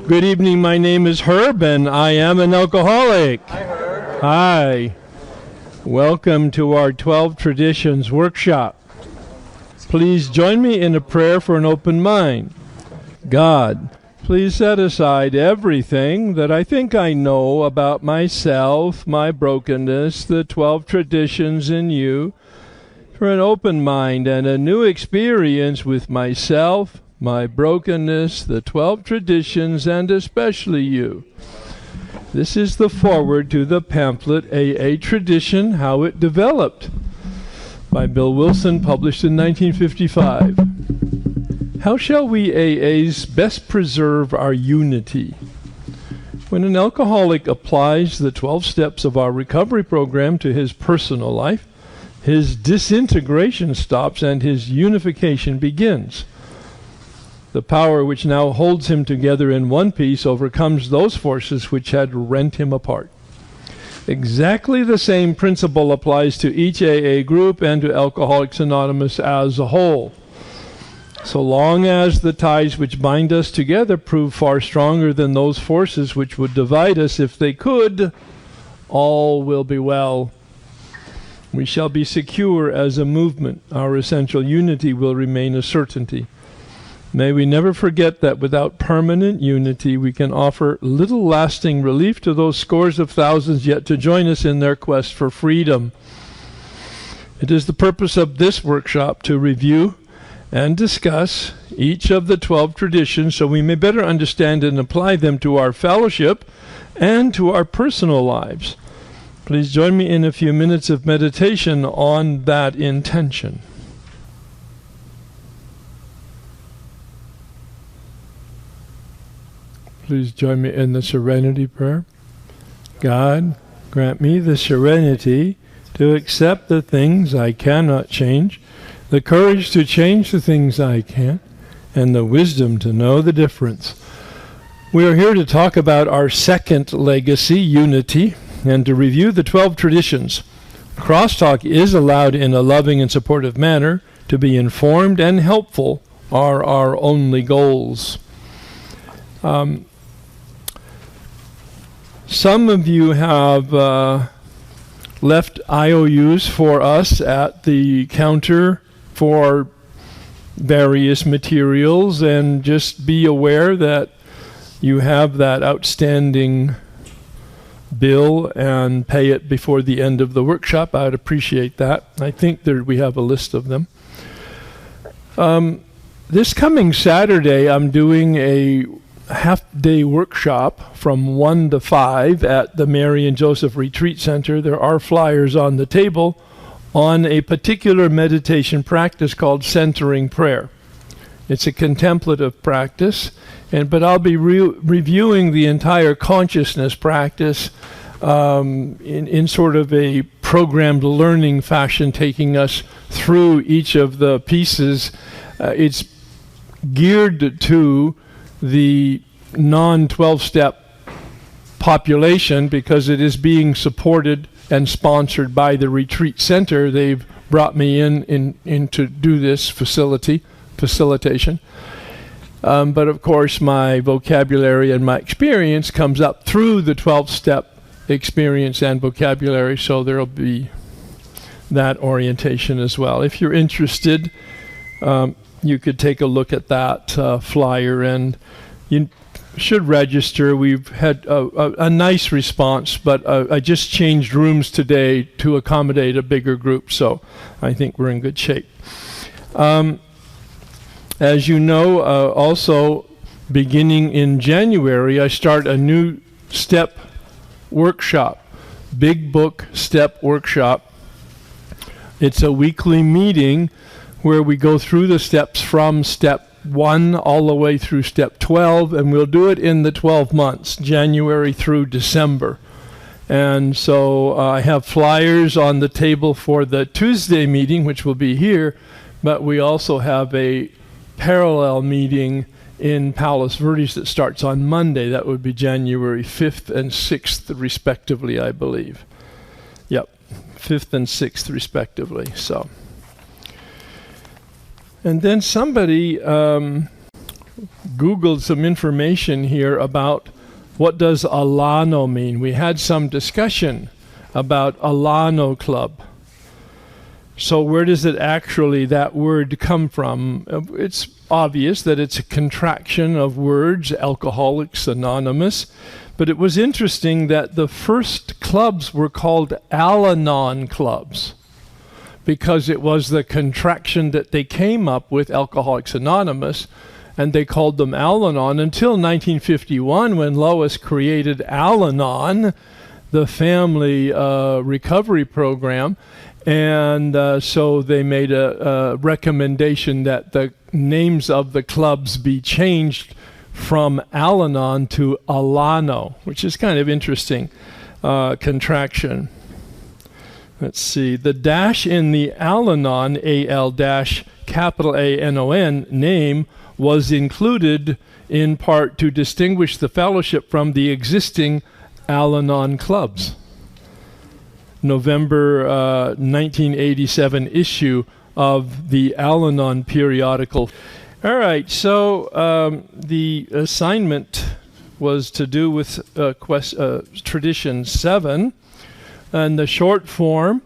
Good evening, my name is Herb and I am an alcoholic. Hi, Herb. Hi. Welcome to our 12 Traditions workshop. Please join me in a prayer for an open mind. God, please set aside everything that I think I know about myself, my brokenness, the 12 traditions in you, for an open mind and a new experience with myself, my brokenness, the 12 traditions, and especially you. This is the foreword to the pamphlet AA Tradition, How It Developed, by Bill Wilson, published in 1955. How shall we AAs best preserve our unity? When an alcoholic applies the 12 steps of our recovery program to his personal life, his disintegration stops and his unification begins. The power which now holds him together in one piece overcomes those forces which had rent him apart. Exactly the same principle applies to each AA group and to Alcoholics Anonymous as a whole. So long as the ties which bind us together prove far stronger than those forces which would divide us if they could, all will be well. We shall be secure as a movement. Our essential unity will remain a certainty. May we never forget that without permanent unity, we can offer little lasting relief to those scores of thousands yet to join us in their quest for freedom. It is the purpose of this workshop to review and discuss each of the 12 traditions so we may better understand and apply them to our fellowship and to our personal lives. Please join me in a few minutes of meditation on that intention. Please join me in the Serenity Prayer. God, grant me the serenity to accept the things I cannot change, the courage to change the things I can, and the wisdom to know the difference. We are here to talk about our second legacy, unity, and to review the 12 traditions. Crosstalk is allowed in a loving and supportive manner. To be informed and helpful are our only goals. Some of you have left IOUs for us at the counter for various materials, and just be aware that you have that outstanding bill and pay it before the end of the workshop. I'd appreciate that. I think we have a list of them. This coming Saturday, I'm doing a half-day workshop from 1 to 5 at the Mary and Joseph Retreat Center. There are flyers on the table on a particular meditation practice called centering prayer. It's a contemplative practice, but I'll be reviewing the entire consciousness practice in sort of a programmed learning fashion, taking us through each of the pieces. It's geared to the non-12-step population because it is being supported and sponsored by the retreat center. They've brought me in to do this facilitation. But of course my vocabulary and my experience comes up through the 12-step experience and vocabulary, so there'll be that orientation as well. If you're interested, you could take a look at that flyer, and you should register. We've had a nice response, but I just changed rooms today to accommodate a bigger group, so I think we're in good shape. As you know, also beginning in January, I start a new step workshop, Big Book Step Workshop. It's a weekly meeting where we go through the steps from step 1 all the way through step 12, and we'll do it in the 12 months, January through December. And so I have flyers on the table for the Tuesday meeting, which will be here, but we also have a parallel meeting in Palos Verdes that starts on Monday. That would be January 5th and 6th, respectively, I believe. Yep, 5th and 6th, respectively. So. And then somebody Googled some information here about what does Alano mean. We had some discussion about Alano Club. So where does it actually, that word, come from? It's obvious that it's a contraction of words, Alcoholics Anonymous, but it was interesting that the first clubs were called Al-Anon clubs because it was the contraction that they came up with, Alcoholics Anonymous, and they called them Al-Anon until 1951 when Lois created Al-Anon, the family recovery program. And so they made a recommendation that the names of the clubs be changed from Al-Anon to Alano, which is kind of interesting contraction. Let's see. The dash in the Al-Anon, A-L-A-N-O-N name was included in part to distinguish the fellowship from the existing Al-Anon clubs. November 1987 issue of the Al-Anon periodical. All right, so the assignment was to do with Tradition 7, and the short form: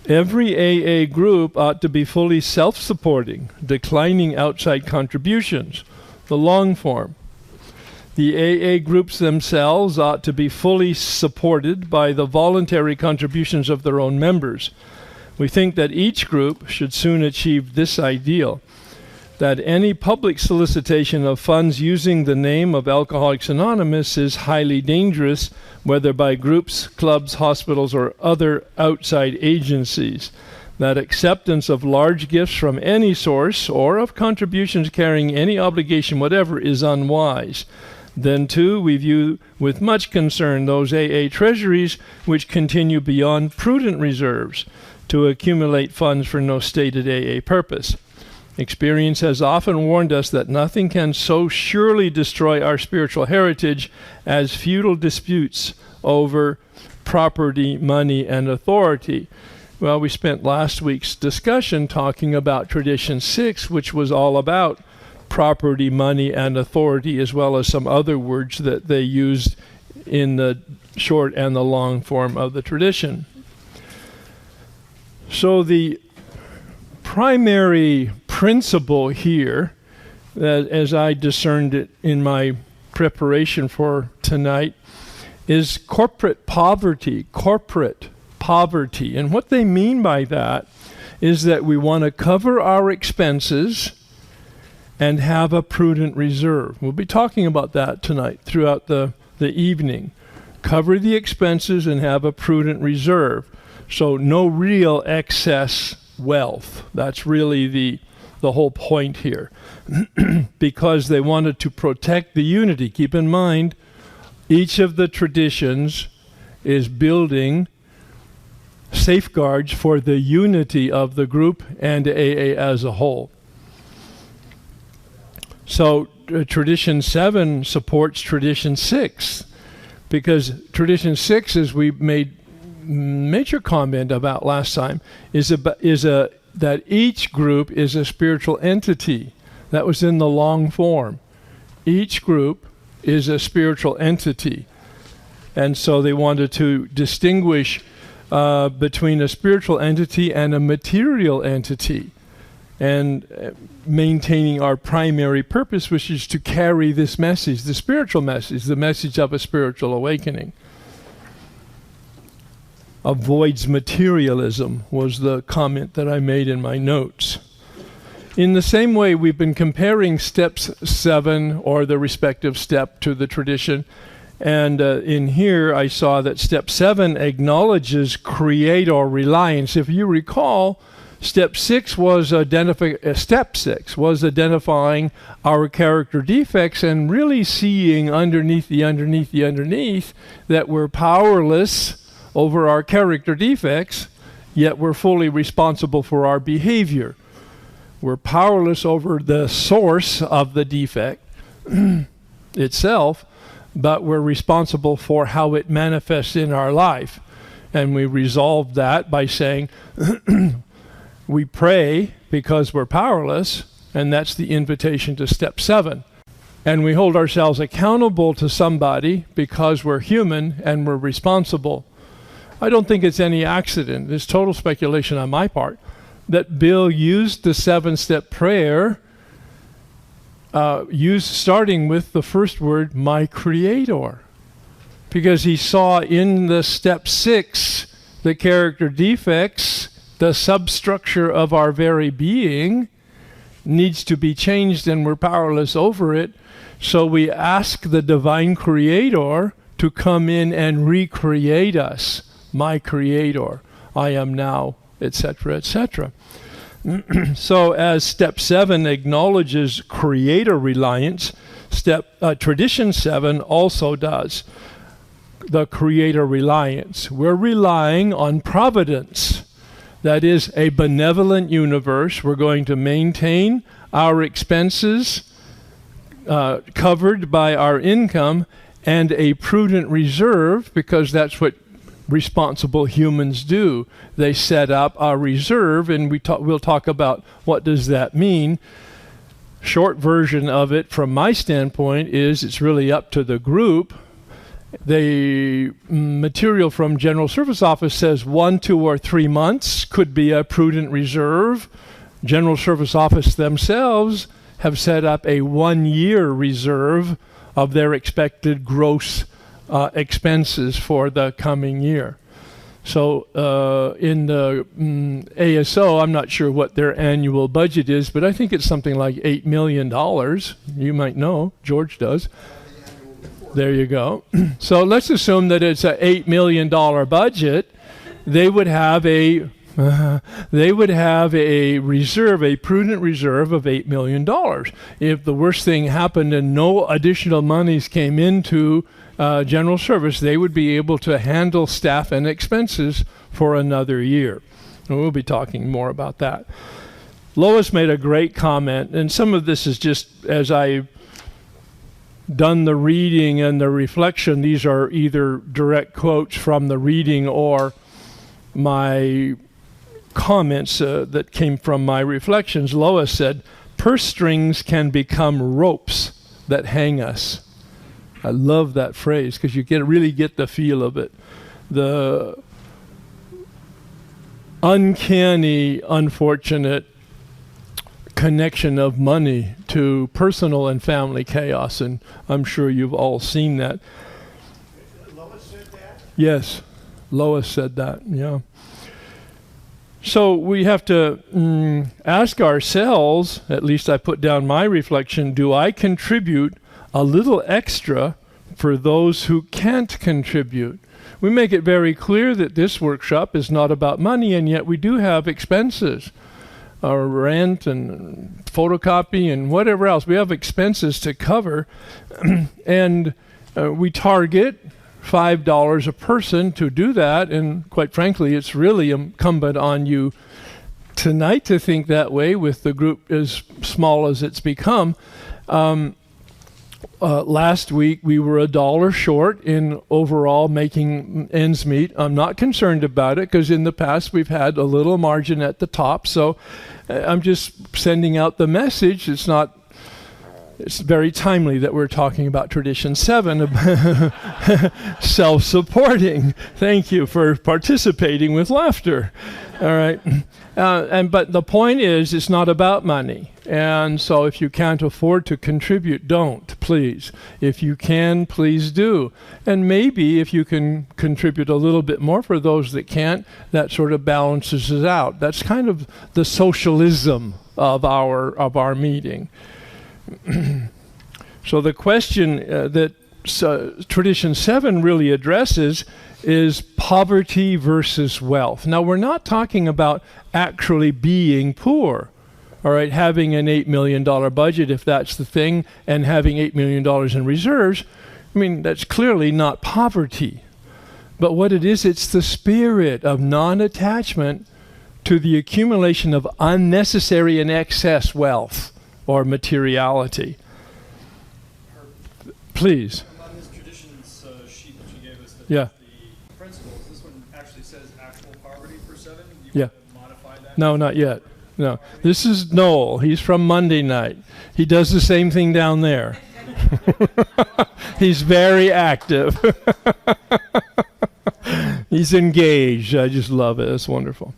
every AA group ought to be fully self-supporting, declining outside contributions. The long form: the AA groups themselves ought to be fully supported by the voluntary contributions of their own members. We think that each group should soon achieve this ideal, that any public solicitation of funds using the name of Alcoholics Anonymous is highly dangerous, whether by groups, clubs, hospitals, or other outside agencies. That acceptance of large gifts from any source or of contributions carrying any obligation whatever is unwise. Then, too, we view with much concern those AA treasuries which continue beyond prudent reserves to accumulate funds for no stated AA purpose. Experience has often warned us that nothing can so surely destroy our spiritual heritage as feudal disputes over property, money, and authority. Well, we spent last week's discussion talking about Tradition 6, which was all about property, money, and authority, as well as some other words that they used in the short and the long form of the tradition. So the primary principle here, as I discerned it in my preparation for tonight, is corporate poverty. And what they mean by that is that we want to cover our expenses and have a prudent reserve. We'll be talking about that tonight throughout the evening. Cover the expenses and have a prudent reserve. So no real excess wealth. That's really the whole point here. Because they wanted to protect the unity. Keep in mind, each of the traditions is building safeguards for the unity of the group and AA as a whole. So Tradition 7 supports Tradition 6, because Tradition 6, as we made major comment about last time, is that each group is a spiritual entity. That was in the long form. Each group is a spiritual entity. And so they wanted to distinguish between a spiritual entity and a material entity, and maintaining our primary purpose, which is to carry this message, the spiritual message, the message of a spiritual awakening. Avoids materialism was the comment that I made in my notes. In the same way, we've been comparing steps 7 or the respective step to the tradition. And in here, I saw that step 7 acknowledges creator reliance. If you recall, step 6 was identifying our character defects and really seeing underneath that we're powerless over our character defects, yet we're fully responsible for our behavior. We're powerless over the source of the defect itself, but we're responsible for how it manifests in our life. And we resolve that by saying, we pray because we're powerless, and that's the invitation to step 7. And we hold ourselves accountable to somebody because we're human and we're responsible. I don't think it's any accident, it's total speculation on my part, that Bill used the 7-step prayer, starting with the first word, my Creator. Because he saw in the step 6 the character defects, the substructure of our very being needs to be changed and we're powerless over it. So we ask the divine Creator to come in and recreate us. My Creator, I am now, etc., etc. So as step 7 acknowledges Creator reliance, tradition 7 also does the Creator reliance. We're relying on providence. That is a benevolent universe. We're going to maintain our expenses covered by our income, and a prudent reserve, because that's what responsible humans do. They set up a reserve, and we'll talk about what does that mean. Short version of it from my standpoint is it's really up to the group. The material from General Service Office says 1, 2, or 3 months could be a prudent reserve. General Service Office themselves have set up a 1-year reserve of their expected gross expenses for the coming year. So in the ASO, I'm not sure what their annual budget is, but I think it's something like $8 million. You might know, George does. There you go. So let's assume that it's an $8 million budget. They would have a reserve, a prudent reserve of $8 million. If the worst thing happened and no additional monies came into general service, they would be able to handle staff and expenses for another year. And we'll be talking more about that. Lois made a great comment, and some of this is just as I've done the reading and the reflection. These are either direct quotes from the reading or my comments that came from my reflections. Lois said, purse strings can become ropes that hang us. I love that phrase because you really get the feel of it. The uncanny, unfortunate connection of money to personal and family chaos, and I'm sure you've all seen that. Lois said that? Yes, Lois said that, yeah. So we have to ask ourselves, at least I put down my reflection, do I contribute a little extra for those who can't contribute? We make it very clear that this workshop is not about money, and yet we do have expenses. Our rent and photocopy and whatever else. We have expenses to cover, and we target $5 a person to do that, and quite frankly, it's really incumbent on you tonight to think that way with the group as small as it's become. Last week we were $1 short in overall making ends meet. I'm not concerned about it because in the past we've had a little margin at the top, so I'm just sending out the message. It's very timely that we're talking about tradition 7, self-supporting. Thank you for participating with laughter. All right. But the point is, it's not about money. And so if you can't afford to contribute, don't, please. If you can, please do. And maybe if you can contribute a little bit more for those that can't, that sort of balances it out. That's kind of the socialism of our meeting. So the question that tradition 7 really addresses is poverty versus wealth. Now, we're not talking about actually being poor, all right, having an $8 million budget, if that's the thing, and having $8 million in reserves. I mean, that's clearly not poverty. But what it is, it's the spirit of non-attachment to the accumulation of unnecessary and excess wealth or materiality. Please. On this traditions sheet that you gave us, Yeah. the principles, this one actually says actual poverty for 7. Do you Yeah. want to modify that? No, not yet. No, this is Noel. He's from Monday night. He does the same thing down there. He's very active. He's engaged. I just love it. It's wonderful.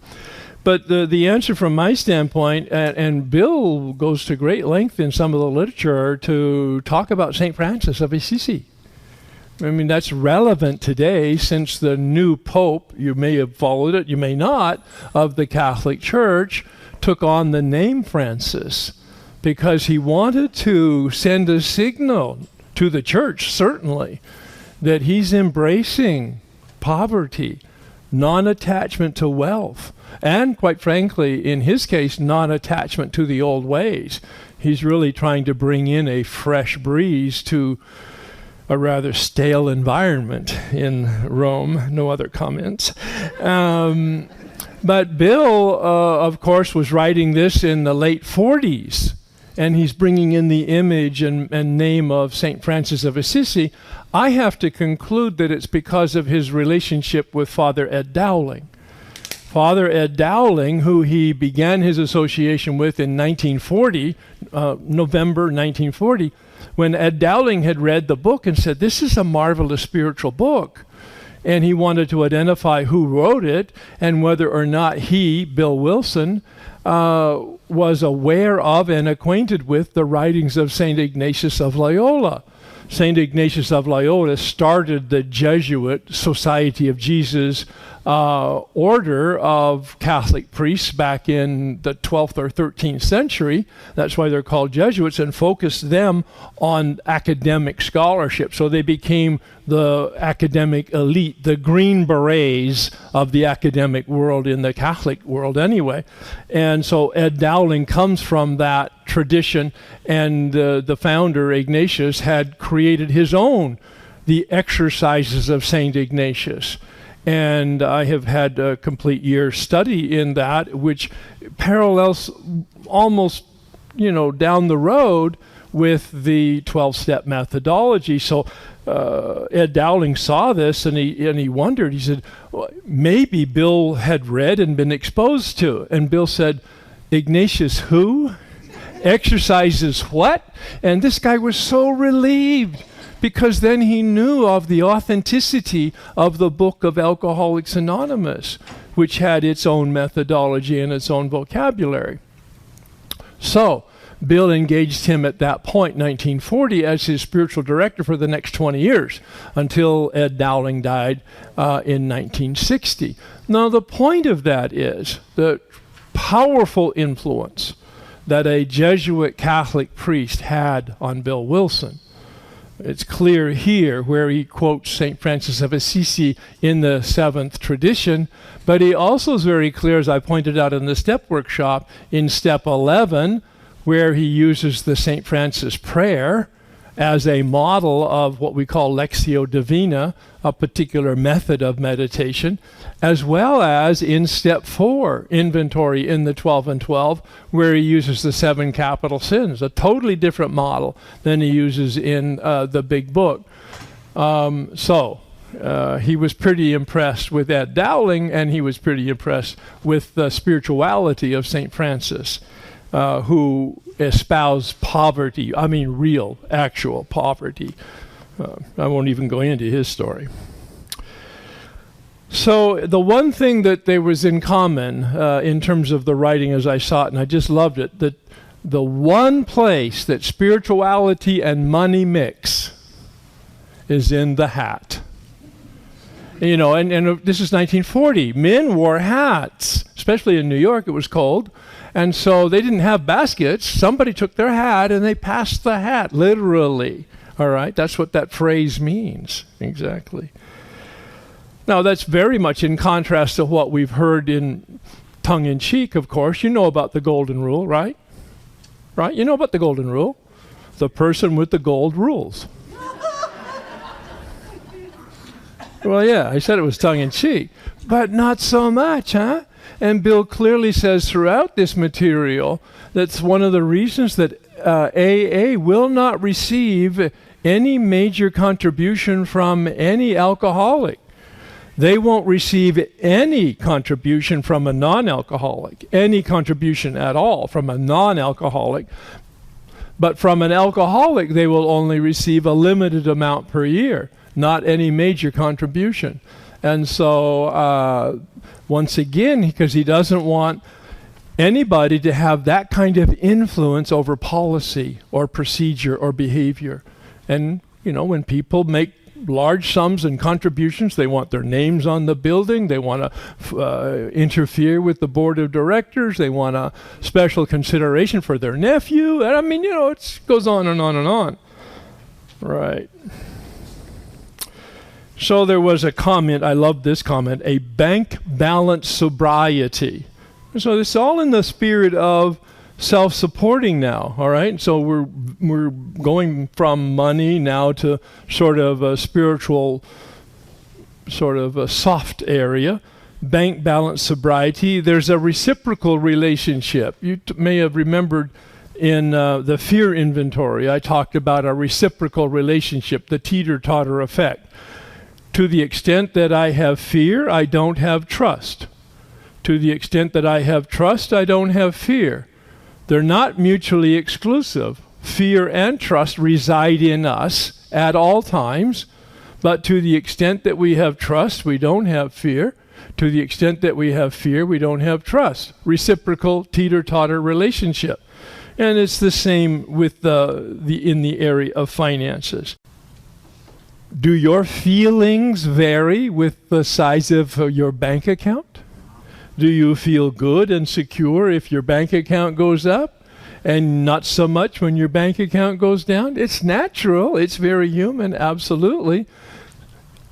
But the answer from my standpoint, and Bill goes to great length in some of the literature to talk about St. Francis of Assisi. I mean, that's relevant today since the new Pope, you may have followed it, you may not, of the Catholic Church, took on the name Francis because he wanted to send a signal to the church, certainly, that he's embracing poverty, non-attachment to wealth, and quite frankly, in his case, non-attachment to the old ways. He's really trying to bring in a fresh breeze to a rather stale environment in Rome. No other comments. But Bill, of course, was writing this in the late 40s, and he's bringing in the image and name of St. Francis of Assisi. I have to conclude that it's because of his relationship with Father Ed Dowling. Father Ed Dowling, who he began his association with in 1940, November 1940, when Ed Dowling had read the book and said, this is a marvelous spiritual book. And he wanted to identify who wrote it and whether or not he, Bill Wilson, was aware of and acquainted with the writings of St. Ignatius of Loyola. St. Ignatius of Loyola started the Jesuit Society of Jesus order of Catholic priests back in the 12th or 13th century. That's why they're called Jesuits, and focused them on academic scholarship. So they became the academic elite, the green berets of the academic world in the Catholic world anyway. And so Ed Dowling comes from that tradition, and the founder, Ignatius, had created his own, the Exercises of St. Ignatius. And I have had a complete year's study in that, which parallels almost, down the road with the 12-step methodology. So Ed Dowling saw this, and he wondered. He said, well, maybe Bill had read and been exposed to it. And Bill said, Ignatius who? Exercises what? And this guy was so relieved, because then he knew of the authenticity of the book of Alcoholics Anonymous, which had its own methodology and its own vocabulary. So Bill engaged him at that point, 1940, as his spiritual director for the next 20 years, until Ed Dowling died in 1960. Now, the point of that is the powerful influence that a Jesuit Catholic priest had on Bill Wilson. It's clear here where he quotes St. Francis of Assisi in the 7th tradition, but he also is very clear, as I pointed out in the step workshop, in step 11, where he uses the St. Francis prayer as a model of what we call Lectio Divina, a particular method of meditation, as well as in step 4, inventory in the 12 and 12, where he uses the 7 capital sins, a totally different model than he uses in the big book. He was pretty impressed with Ed Dowling, and he was pretty impressed with the spirituality of St. Francis, who espoused poverty, I mean real, actual poverty. I won't even go into his story. So the one thing that there was in common in terms of the writing as I saw it, and I just loved it, that the one place that spirituality and money mix is in the hat. And this is 1940. Men wore hats, especially in New York. It was cold. And so they didn't have baskets. Somebody took their hat and they passed the hat, literally. All right? That's what that phrase means. Exactly. Now, that's very much in contrast to what we've heard in tongue-in-cheek, of course. You know about the golden rule, right? Right? You know about the golden rule. The person with the gold rules. Well, yeah, I said it was tongue-in-cheek, but not so much, huh? And Bill clearly says throughout this material that's one of the reasons that AA will not receive any major contribution from any alcoholic. They won't receive any contribution from a non-alcoholic, any contribution at all from a non-alcoholic. But from an alcoholic, they will only receive a limited amount per year, not any major contribution. And so, once again, because he doesn't want anybody to have that kind of influence over policy or procedure or behavior. And, you know, when people make large sums and contributions, they want their names on the building, they want to interfere with the board of directors, they want a special consideration for their nephew. And I mean, you know, it goes on and on and on. Right. So there was a comment, I love this comment, a bank balance sobriety. So it's all in the spirit of self-supporting now, all right? So we're going from money now to sort of a spiritual, sort of a soft area. Bank balance sobriety. There's a reciprocal relationship. You may have remembered in the fear inventory, I talked about a reciprocal relationship, the teeter-totter effect. To the extent that I have fear, I don't have trust. To the extent that I have trust, I don't have fear. They're not mutually exclusive. Fear and trust reside in us at all times, but to the extent that we have trust, we don't have fear. To the extent that we have fear, we don't have trust. Reciprocal teeter-totter relationship. And it's the same with in the area of finances. Do your feelings vary with the size of your bank account? Do you feel good and secure if your bank account goes up and not so much when your bank account goes down? It's natural. It's very human, absolutely.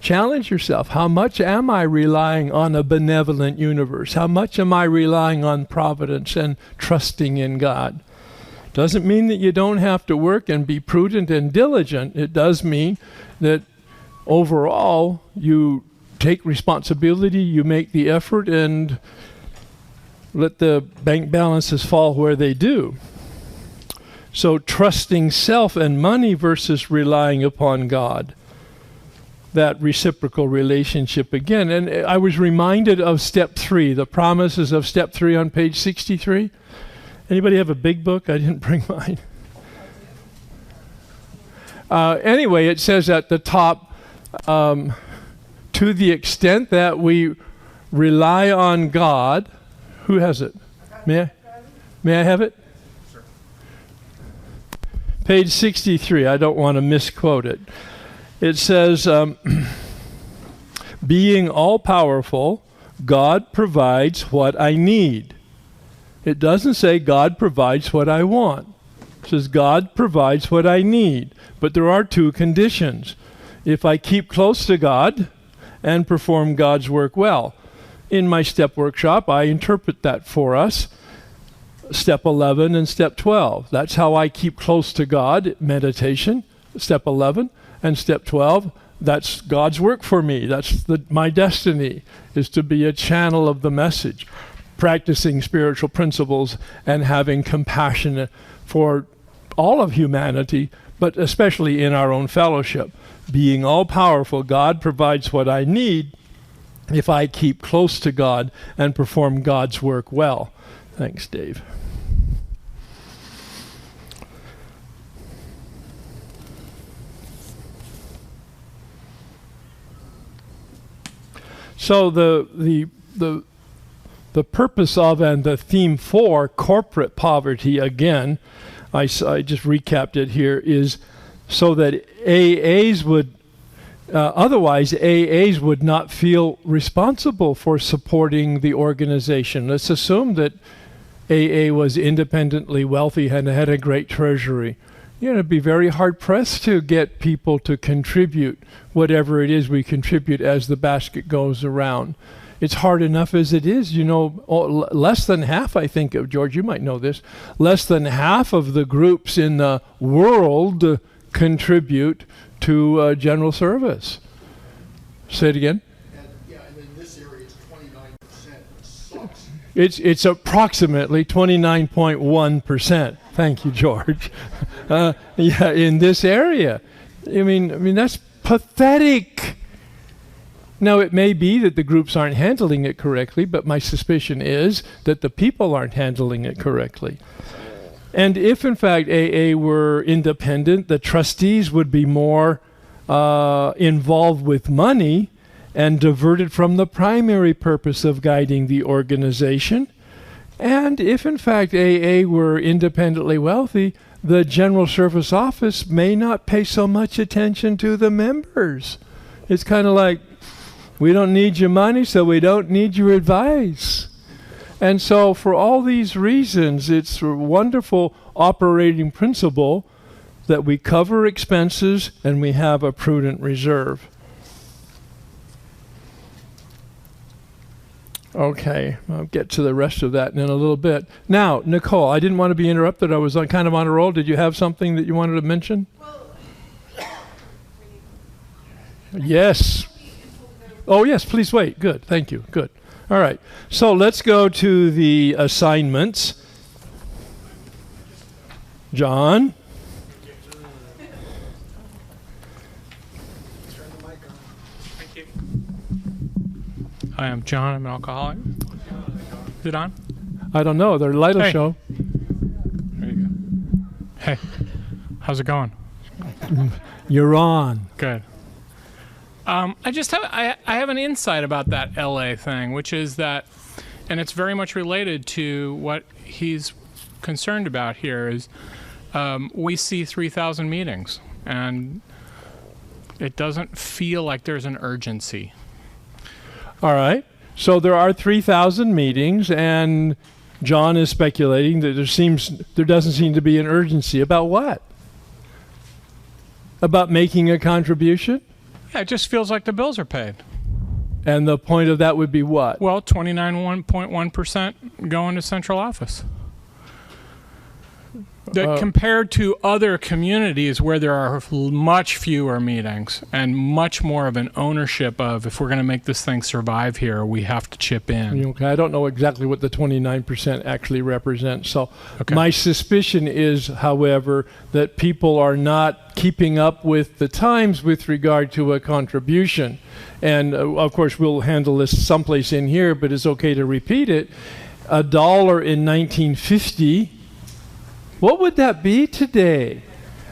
Challenge yourself. How much am I relying on a benevolent universe? How much am I relying on providence and trusting in God? Doesn't mean that you don't have to work and be prudent and diligent. It does mean that overall you take responsibility, you make the effort, and let the bank balances fall where they do. So trusting self and money versus relying upon God. That reciprocal relationship again. And I was reminded of step 3, the promises of step 3 on page 63. Anybody have a big book? I didn't bring mine. Anyway, it says at the top, to the extent that we rely on God. Who has it? May I have it? Sure. Page 63. I don't want to misquote it. It says, being all-powerful, God provides what I need. It doesn't say God provides what I want. It says God provides what I need. But there are 2 conditions. If I keep close to God and perform God's work well. In my step workshop, I interpret that for us. Step 11 and step 12. That's how I keep close to God, meditation, step 11. And step 12, that's God's work for me. That's my destiny, is to be a channel of the message, practicing spiritual principles and having compassion for all of humanity, but especially in our own fellowship. Being all-powerful, God provides what I need if I keep close to God and perform God's work well. Thanks, Dave. So the purpose of and the theme for corporate poverty, again, I just recapped it here, is so that AAs would, otherwise AAs would not feel responsible for supporting the organization. Let's assume that AA was independently wealthy and had a great treasury. You know, it'd be very hard-pressed to get people to contribute whatever it is we contribute as the basket goes around. It's hard enough as it is. You know, less than half, I think, of George, you might know this, less than half of the groups in the world contribute to general service. Say it again. And in this area, it's 29%. It sucks. It's approximately 29.1%. Thank you, George. Yeah, in this area. I mean that's pathetic. Now, it may be that the groups aren't handling it correctly, but my suspicion is that the people aren't handling it correctly. And if, in fact, AA were independent, the trustees would be more involved with money and diverted from the primary purpose of guiding the organization. And if, in fact, AA were independently wealthy, the General Service Office may not pay so much attention to the members. It's kind of like, we don't need your money, so we don't need your advice. And so for all these reasons, it's a wonderful operating principle that we cover expenses and we have a prudent reserve. Okay, I'll get to the rest of that in a little bit. Now, Nicole, I didn't want to be interrupted. I was kind of on a roll. Did you have something that you wanted to mention? Yes. Oh, yes, please wait. Good. Thank you. Good. All right. So let's go to the assignments. John. Thank you. Hi, I'm John. I'm an alcoholic. Is it on? I don't know. The light will show. There you go. Hey, how's it going? You're on. Good. I have an insight about that LA thing, which is that, and it's very much related to what he's concerned about here, is we see 3,000 meetings, and it doesn't feel like there's an urgency. All right. So there are 3,000 meetings, and John is speculating that there doesn't seem to be an urgency. About what? About making a contribution? Yeah, it just feels like the bills are paid. And the point of that would be what? Well, 29.1% going to central office. That compared to other communities where there are much fewer meetings and much more of an ownership of, if we're going to make this thing survive here, we have to chip in. Okay, I don't know exactly what the 29% actually represents. So my suspicion is, however, that people are not keeping up with the times with regard to a contribution. And of course, we'll handle this someplace in here, but it's okay to repeat it. $1 in 1950. What would that be today?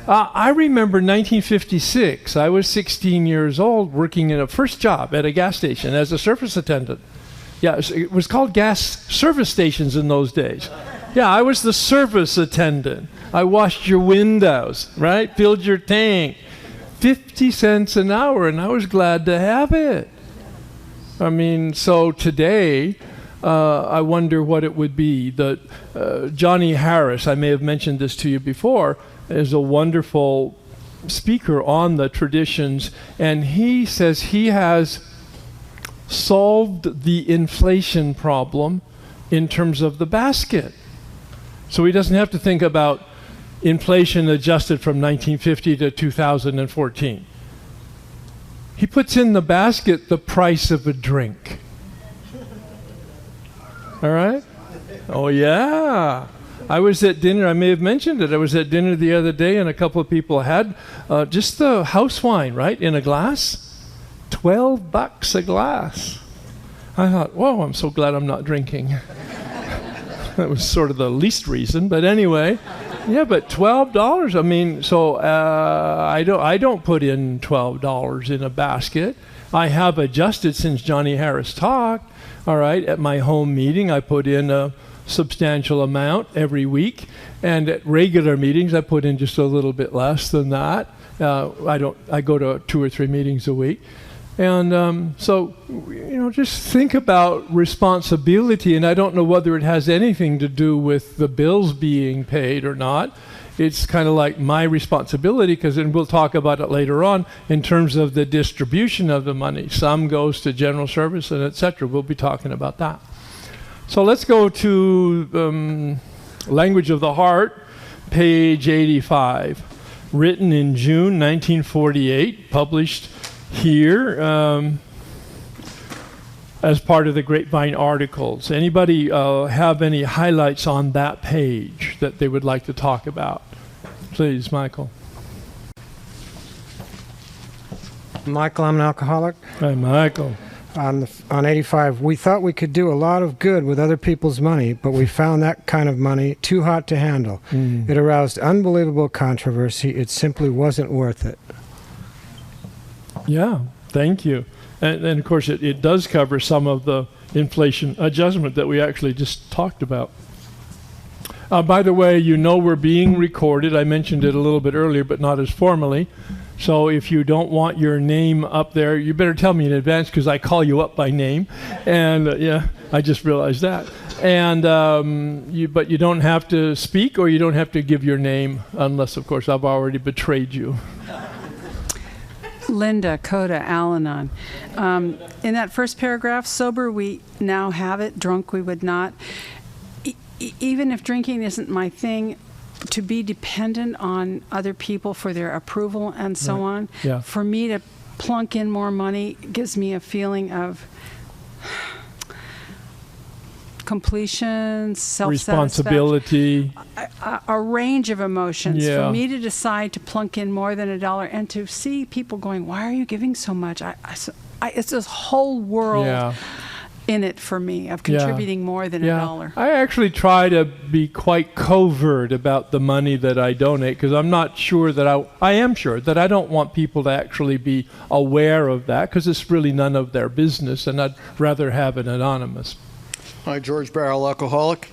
I remember 1956. I was 16 years old working in a first job at a gas station as a service attendant. Yeah, it was called gas service stations in those days. Yeah, I was the service attendant. I washed your windows, right? Filled your tank. 50 cents an hour, and I was glad to have it. I mean, so today, I wonder what it would be. Johnny Harris, I may have mentioned this to you before, is a wonderful speaker on the traditions, and he says he has solved the inflation problem in terms of the basket. So he doesn't have to think about inflation adjusted from 1950 to 2014. He puts in the basket the price of a drink. All right? Oh, yeah. I was at dinner. I may have mentioned it. I was at dinner the other day, and a couple of people had just the house wine, right, in a glass. $12 a glass. I thought, whoa, I'm so glad I'm not drinking. That was sort of the least reason, but anyway. Yeah, but $12. I mean, so I don't put in $12 in a basket. I have adjusted since Johnny Harris talked. All right, at my home meeting, I put in a substantial amount every week, and at regular meetings, I put in just a little bit less than that. I go to 2 or 3 meetings a week, and so just think about responsibility. And I don't know whether it has anything to do with the bills being paid or not. It's kind of like my responsibility, because then we'll talk about it later on in terms of the distribution of the money. Some goes to general service and etc. We'll be talking about that. So let's go to Language of the Heart, page 85. Written in June 1948, published here as part of the Grapevine articles. Anybody have any highlights on that page that they would like to talk about? Please, Michael. Michael, I'm an alcoholic. Hi, Michael. On 85, we thought we could do a lot of good with other people's money, but we found that kind of money too hot to handle. It aroused unbelievable controversy. It simply wasn't worth it. Yeah, thank you. And of course, it does cover some of the inflation adjustment that we actually just talked about. By the way, you know we're being recorded. I mentioned it a little bit earlier, but not as formally. So if you don't want your name up there, you better tell me in advance because I call you up by name. And yeah, I just realized that. And but you don't have to speak or you don't have to give your name unless, of course, I've already betrayed you. Linda, Coda, Al-Anon. In that first paragraph, sober we now have it, drunk we would not. Even if drinking isn't my thing, to be dependent on other people for their approval and so on, for me to plunk in more money gives me a feeling of completion, responsibility, a range of emotions. Yeah. For me to decide to plunk in more than $1 and to see people going, why are you giving so much? It's this whole world in it for me of contributing more than $1. I actually try to be quite covert about the money that I donate because I'm not sure that I am sure that I don't want people to actually be aware of that because it's really none of their business and I'd rather have it anonymous. Hi, George Barrel, alcoholic.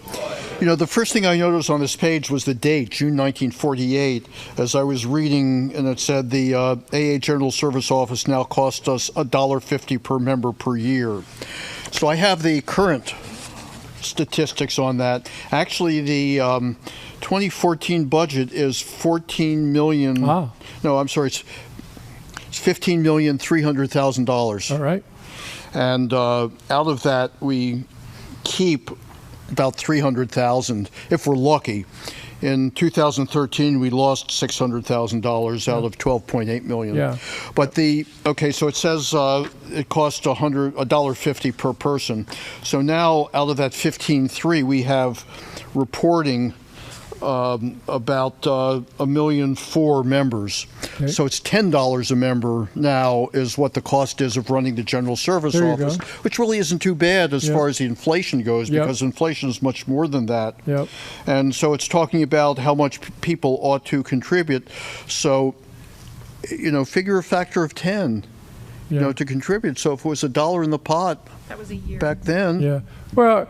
You know, the first thing I noticed on this page was the date, June 1948, as I was reading, and it said the AA General Service Office now costs us $1.50 per member per year. So I have the current statistics on that. Actually, the 2014 budget is 14 million. No, I'm sorry, it's $15,300,000. All right. And out of that, we keep about 300,000 if we're lucky. In 2013, we lost $600,000 out of 12.8 million. Yeah. But so it says it costs $1.50 per person. So now out of that 15.3, we have reporting about 1.4 million members. Okay. So it's $10 a member now is what the cost is of running the General Service Office, which really isn't too bad as far as the inflation goes, because inflation is much more than that. And so it's talking about how much people ought to contribute. So, you know, figure a factor of 10, you know, to contribute. So if it was $1 in the pot that was a year back then. Yeah. Well,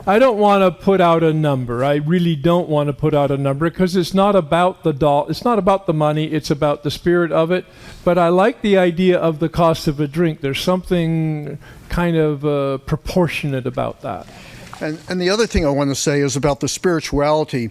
I don't want to put out a number. I really don't want to put out a number because it's not about the it's not about the money. It's about the spirit of it. But I like the idea of the cost of a drink. There's something kind of proportionate about that. And the other thing I want to say is about the spirituality.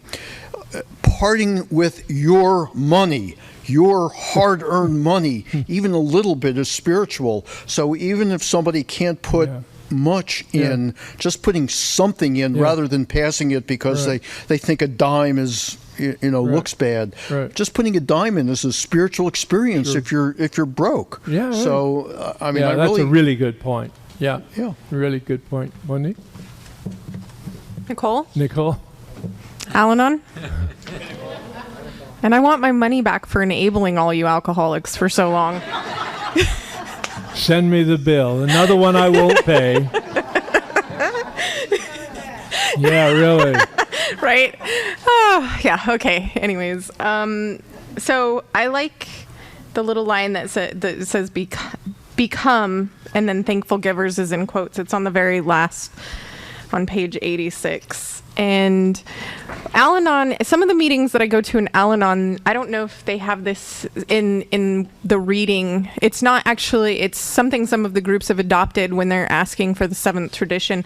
Parting with your money, your hard-earned money, even a little bit is spiritual. So even if somebody can't put much in, just putting something in rather than passing it because they think a dime is looks bad. Just putting a dime in is a spiritual experience if you're broke. So I mean, that's a really good point. Really good point. Monique? Nicole? Al-Anon? And I want my money back for enabling all you alcoholics for so long. Send me the bill. Another one I won't pay. Yeah, really. Right? Oh, yeah, okay. Anyways, so I like the little line that says become, and then thankful givers is in quotes. It's on the very last, on page 86. And Al-Anon, some of the meetings that I go to in Al-Anon, I don't know if they have this in the reading. It's not actually, it's something some of the groups have adopted when they're asking for the seventh tradition.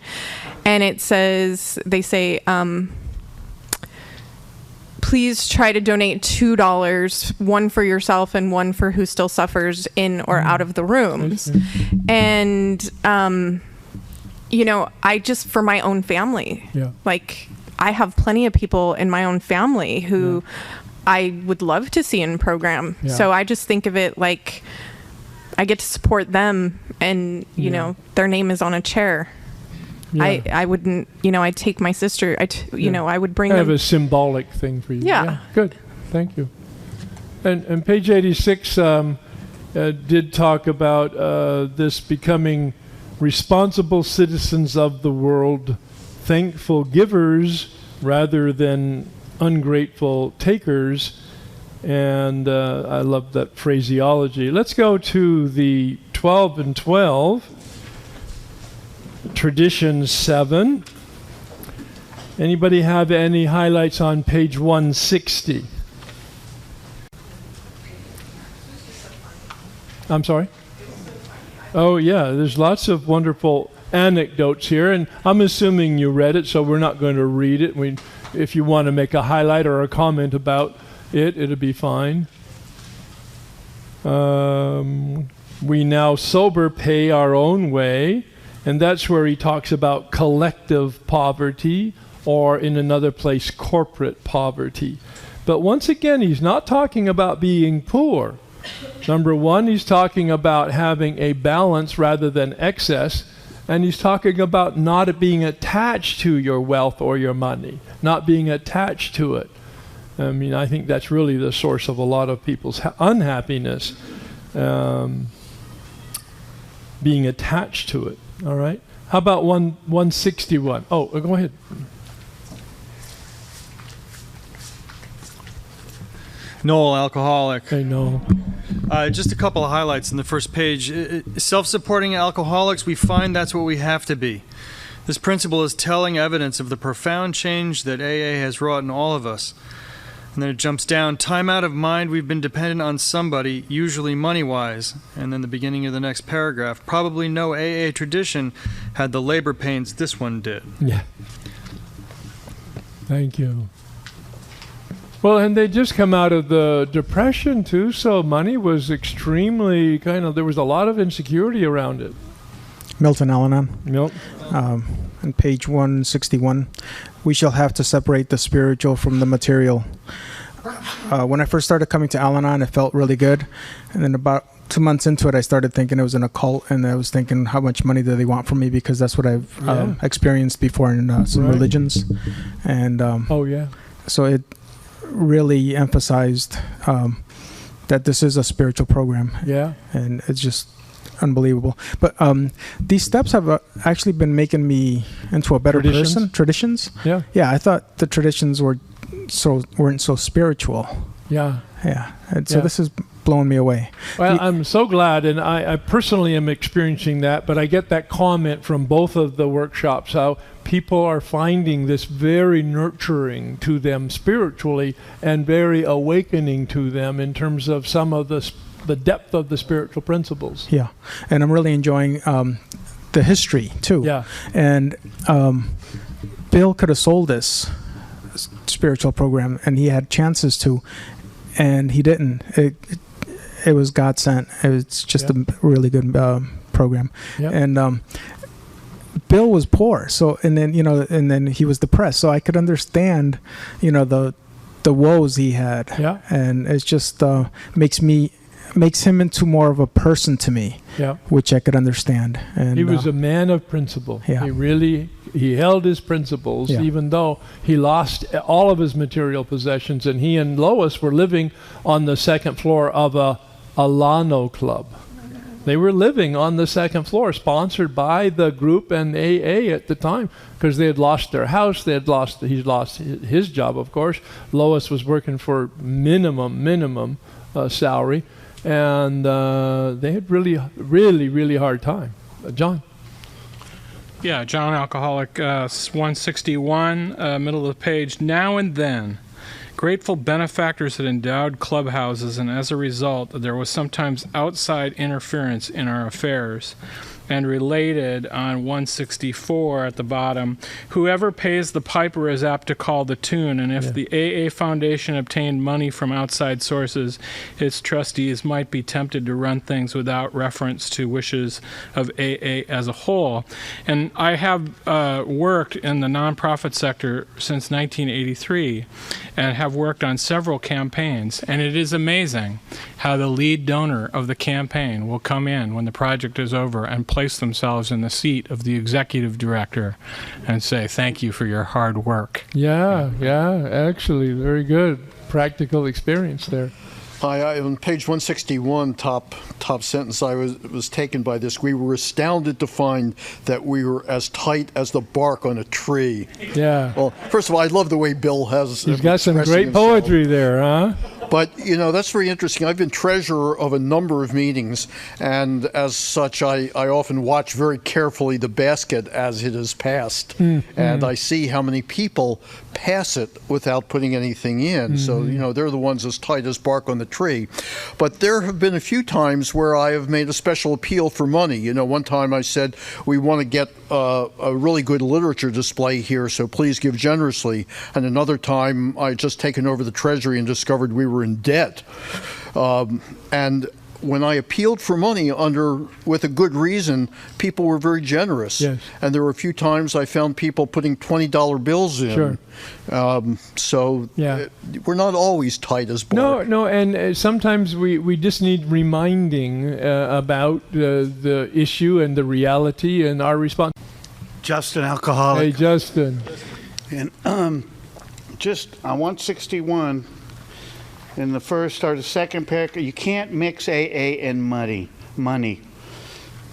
And it says, they say, please try to donate $2, one for yourself and one for who still suffers in or out of the rooms. And, I just, for my own family, like I have plenty of people in my own family who I would love to see in program. So I just think of it like I get to support them and, their name is on a chair. I wouldn't, I'd take my sister, I would bring kind them. of a symbolic thing for you. Good. Thank you. And page 86, did talk about this becoming responsible citizens of the world, thankful givers rather than ungrateful takers. And I love that phraseology. Let's go to the 12 and 12, Tradition 7. Anybody have any highlights on page 160? I'm sorry? Oh, yeah, there's lots of wonderful anecdotes here, and I'm assuming you read it, so we're not going to read it. If you want to make a highlight or a comment about it, it'll be fine. We now sober pay our own way, and that's where he talks about collective poverty, or in another place, corporate poverty. But once again, he's not talking about being poor. Number one, he's talking about having a balance rather than excess, and he's talking about not being attached to your wealth or your money, not being attached to it. I mean, I think that's really the source of a lot of people's unhappiness, being attached to it. All right. How about 161? Oh, go ahead. Noel, alcoholic. Hey, Noel. Just a couple of highlights in the first page. Self-supporting alcoholics, we find that's what we have to be. This principle is telling evidence of the profound change that AA has wrought in all of us. And then it jumps down, time out of mind, we've been dependent on somebody, usually money-wise. And then the beginning of the next paragraph, probably no AA tradition had the labor pains this one did. Yeah. Thank you. Well, and they just come out of the Depression, too, so money was extremely there was a lot of insecurity around it. Milton Al-Anon. Yep. On page 161, we shall have to separate the spiritual from the material. When I first started coming to Al-Anon, it felt really good. And then about 2 months into it, I started thinking it was an occult, and I was thinking, how much money do they want from me? Because that's what I've experienced before in some religions. And so it really emphasized that this is a spiritual program. Yeah. And it's just unbelievable. But these steps have actually been making me into a better person. Traditions? Yeah. Yeah, I thought the traditions weren't so spiritual. Yeah. Yeah. And so this is blowing me away. Well, I'm so glad, and I personally am experiencing that, but I get that comment from both of the workshops, how people are finding this very nurturing to them spiritually and very awakening to them in terms of some of the depth of the spiritual principles. Yeah, and I'm really enjoying the history too. Yeah, and Bill could have sold this spiritual program, and he had chances to, and he didn't. It was God sent. It's just a really good program. Yep. And Bill was poor, so and then he was depressed. So I could understand, the woes he had. Yeah. And it's just makes him into more of a person to me. Yeah. Which I could understand. And he was a man of principle. Yeah. He held his principles, even though he lost all of his material possessions, and he and Lois were living on the second floor of a Lano club. They were living on the second floor, sponsored by the group and AA at the time, because they had lost their house. He'd lost his job, of course. Lois was working for minimum salary, and they had really hard time. John. Yeah, John, alcoholic, 161, middle of the page. Now and then, grateful benefactors had endowed clubhouses, and as a result, there was sometimes outside interference in our affairs. And related on 164 at the bottom, whoever pays the piper is apt to call the tune, and if the AA Foundation obtained money from outside sources, its trustees might be tempted to run things without reference to wishes of AA as a whole. And I have worked in the nonprofit sector since 1983 and have worked on several campaigns, and it is amazing how the lead donor of the campaign will come in when the project is over and place themselves in the seat of the executive director and say, thank you for your hard work. Yeah, actually, very good. Practical experience there. On page 161, top sentence, I was taken by this. We were astounded to find that we were as tight as the bark on a tree. Yeah. Well, first of all, I love the way Bill has. He's got some great poetry there, huh? But, that's very interesting. I've been treasurer of a number of meetings, and as such, I often watch very carefully the basket as it is passed. Mm-hmm. And I see how many people pass it without putting anything in. Mm-hmm. So, they're the ones as tight as bark on the tree. But there have been a few times where I have made a special appeal for money. One time I said, we want to get a really good literature display here, so please give generously. And another time, I had just taken over the treasury and discovered we were in debt. And when I appealed for money with a good reason, people were very generous. Yes. And there were a few times I found people putting $20 bills in. Sure. We're not always tight as bark. No, and sometimes we just need reminding about the issue and the reality and our response. Justin, alcoholic. Hey, Justin. And just on 161, in the first or the second paragraph, you can't mix AA and money.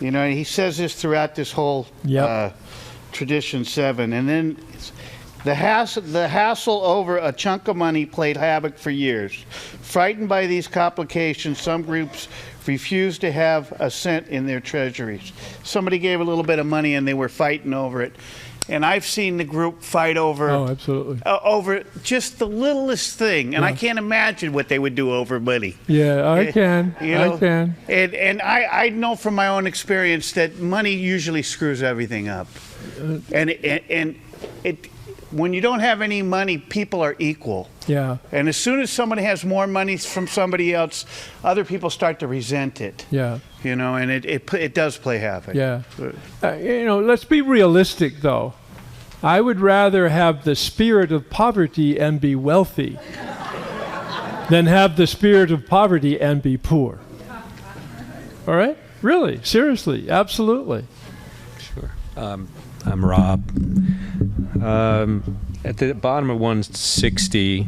He says this throughout this whole tradition 7. And then the hassle over a chunk of money played havoc for years. Frightened by these complications, some groups refused to have a cent in their treasuries. Somebody gave a little bit of money and they were fighting over it. And I've seen the group fight over over just the littlest thing, and I can't imagine what they would do over money. Yeah, I can. I can. And I know from my own experience that money usually screws everything up. And when you don't have any money, people are equal. Yeah. And as soon as somebody has more money from somebody else, other people start to resent it. Yeah. And it does play havoc. Yeah. Let's be realistic, though. I would rather have the spirit of poverty and be wealthy than have the spirit of poverty and be poor. All right? Really, seriously, absolutely. Sure. I'm Rob. At the bottom of 160,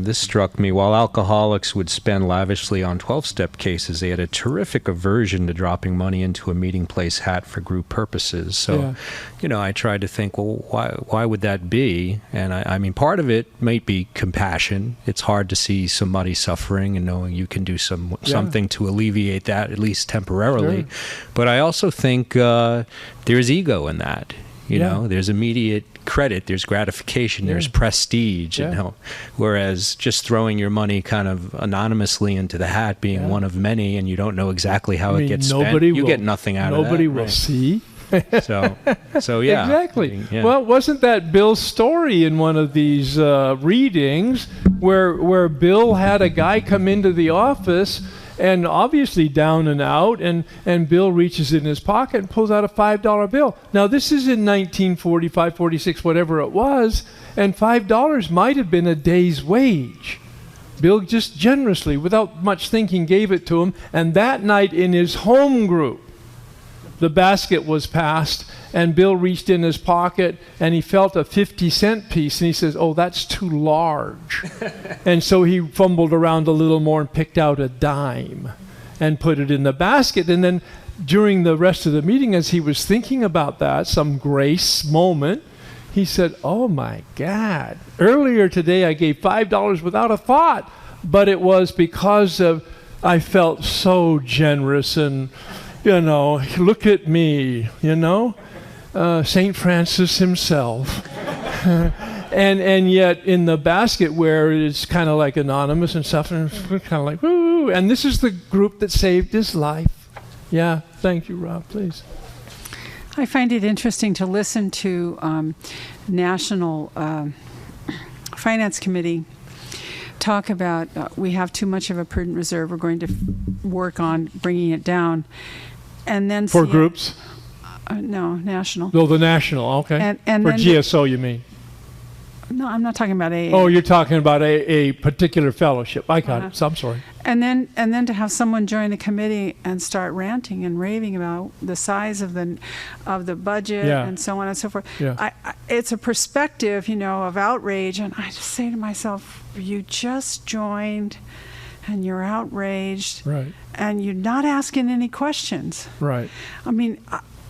this struck me. While alcoholics would spend lavishly on 12-step cases, they had a terrific aversion to dropping money into a meeting place hat for group purposes. So, I tried to think, well, why would that be? And I mean, part of it might be compassion. It's hard to see somebody suffering and knowing you can do something to alleviate that, at least temporarily. Sure. But I also think there's ego in that. There's immediate credit, there's gratification, there's prestige, whereas just throwing your money kind of anonymously into the hat, being one of many, and you don't know exactly how it gets spent, you get nothing out of that. Nobody will see. So yeah. Exactly. Well, wasn't that Bill's story in one of these readings where Bill had a guy come into the office and obviously down and out, and Bill reaches in his pocket and pulls out a $5 bill. Now, this is in 1945, 46, whatever it was, and $5 might have been a day's wage. Bill just generously, without much thinking, gave it to him, and that night in his home group, the basket was passed, and Bill reached in his pocket, and he felt a 50-cent piece, and he says, oh, that's too large. And so he fumbled around a little more and picked out a dime and put it in the basket. And then during the rest of the meeting, as he was thinking about that, some grace moment, he said, oh, my God, earlier today I gave $5 without a thought, but it was because I felt so generous and, look at me, St. Francis himself. and yet in the basket where it's kind of like anonymous and stuff, and it's kind of like, woo, and this is the group that saved his life. Yeah, thank you, Rob, please. I find it interesting to listen to National Finance Committee talk about we have too much of a prudent reserve. We're going to work on bringing it down. And then for groups? No, national. Oh, the national, okay. And for GSO, you mean? No, I'm not talking about AA. Oh, you're talking about a particular fellowship. I got it. So I'm sorry. And then to have someone join the committee and start ranting and raving about the size of the budget and so on and so forth. Yeah. It's a perspective, of outrage, and I just say to myself, you just joined and you're outraged, Right. and you're not asking any questions. Right. I mean,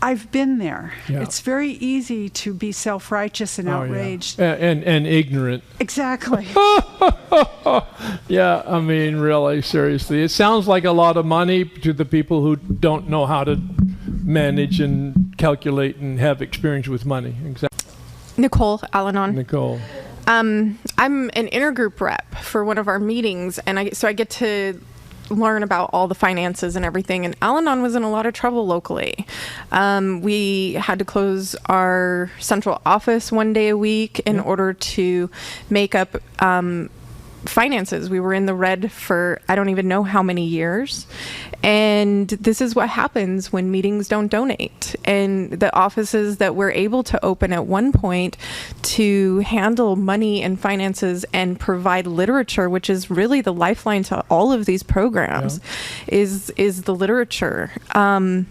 I've been there. Yeah. It's very easy to be self-righteous and outraged. And ignorant. Exactly. Yeah, I mean, really, seriously. It sounds like a lot of money to the people who don't know how to manage and calculate and have experience with money. Exactly. Nicole, Al-Anon. Nicole. I'm an intergroup rep for one of our meetings, and so I get to learn about all the finances and everything. And Al-Anon was in a lot of trouble locally. We had to close our central office one day a week in order to make up finances. We were in the red for I don't even know how many years. And this is what happens when meetings don't donate. And the offices that we're able to open at one point to handle money and finances and provide literature, which is really the lifeline to all of these programs, is the literature. When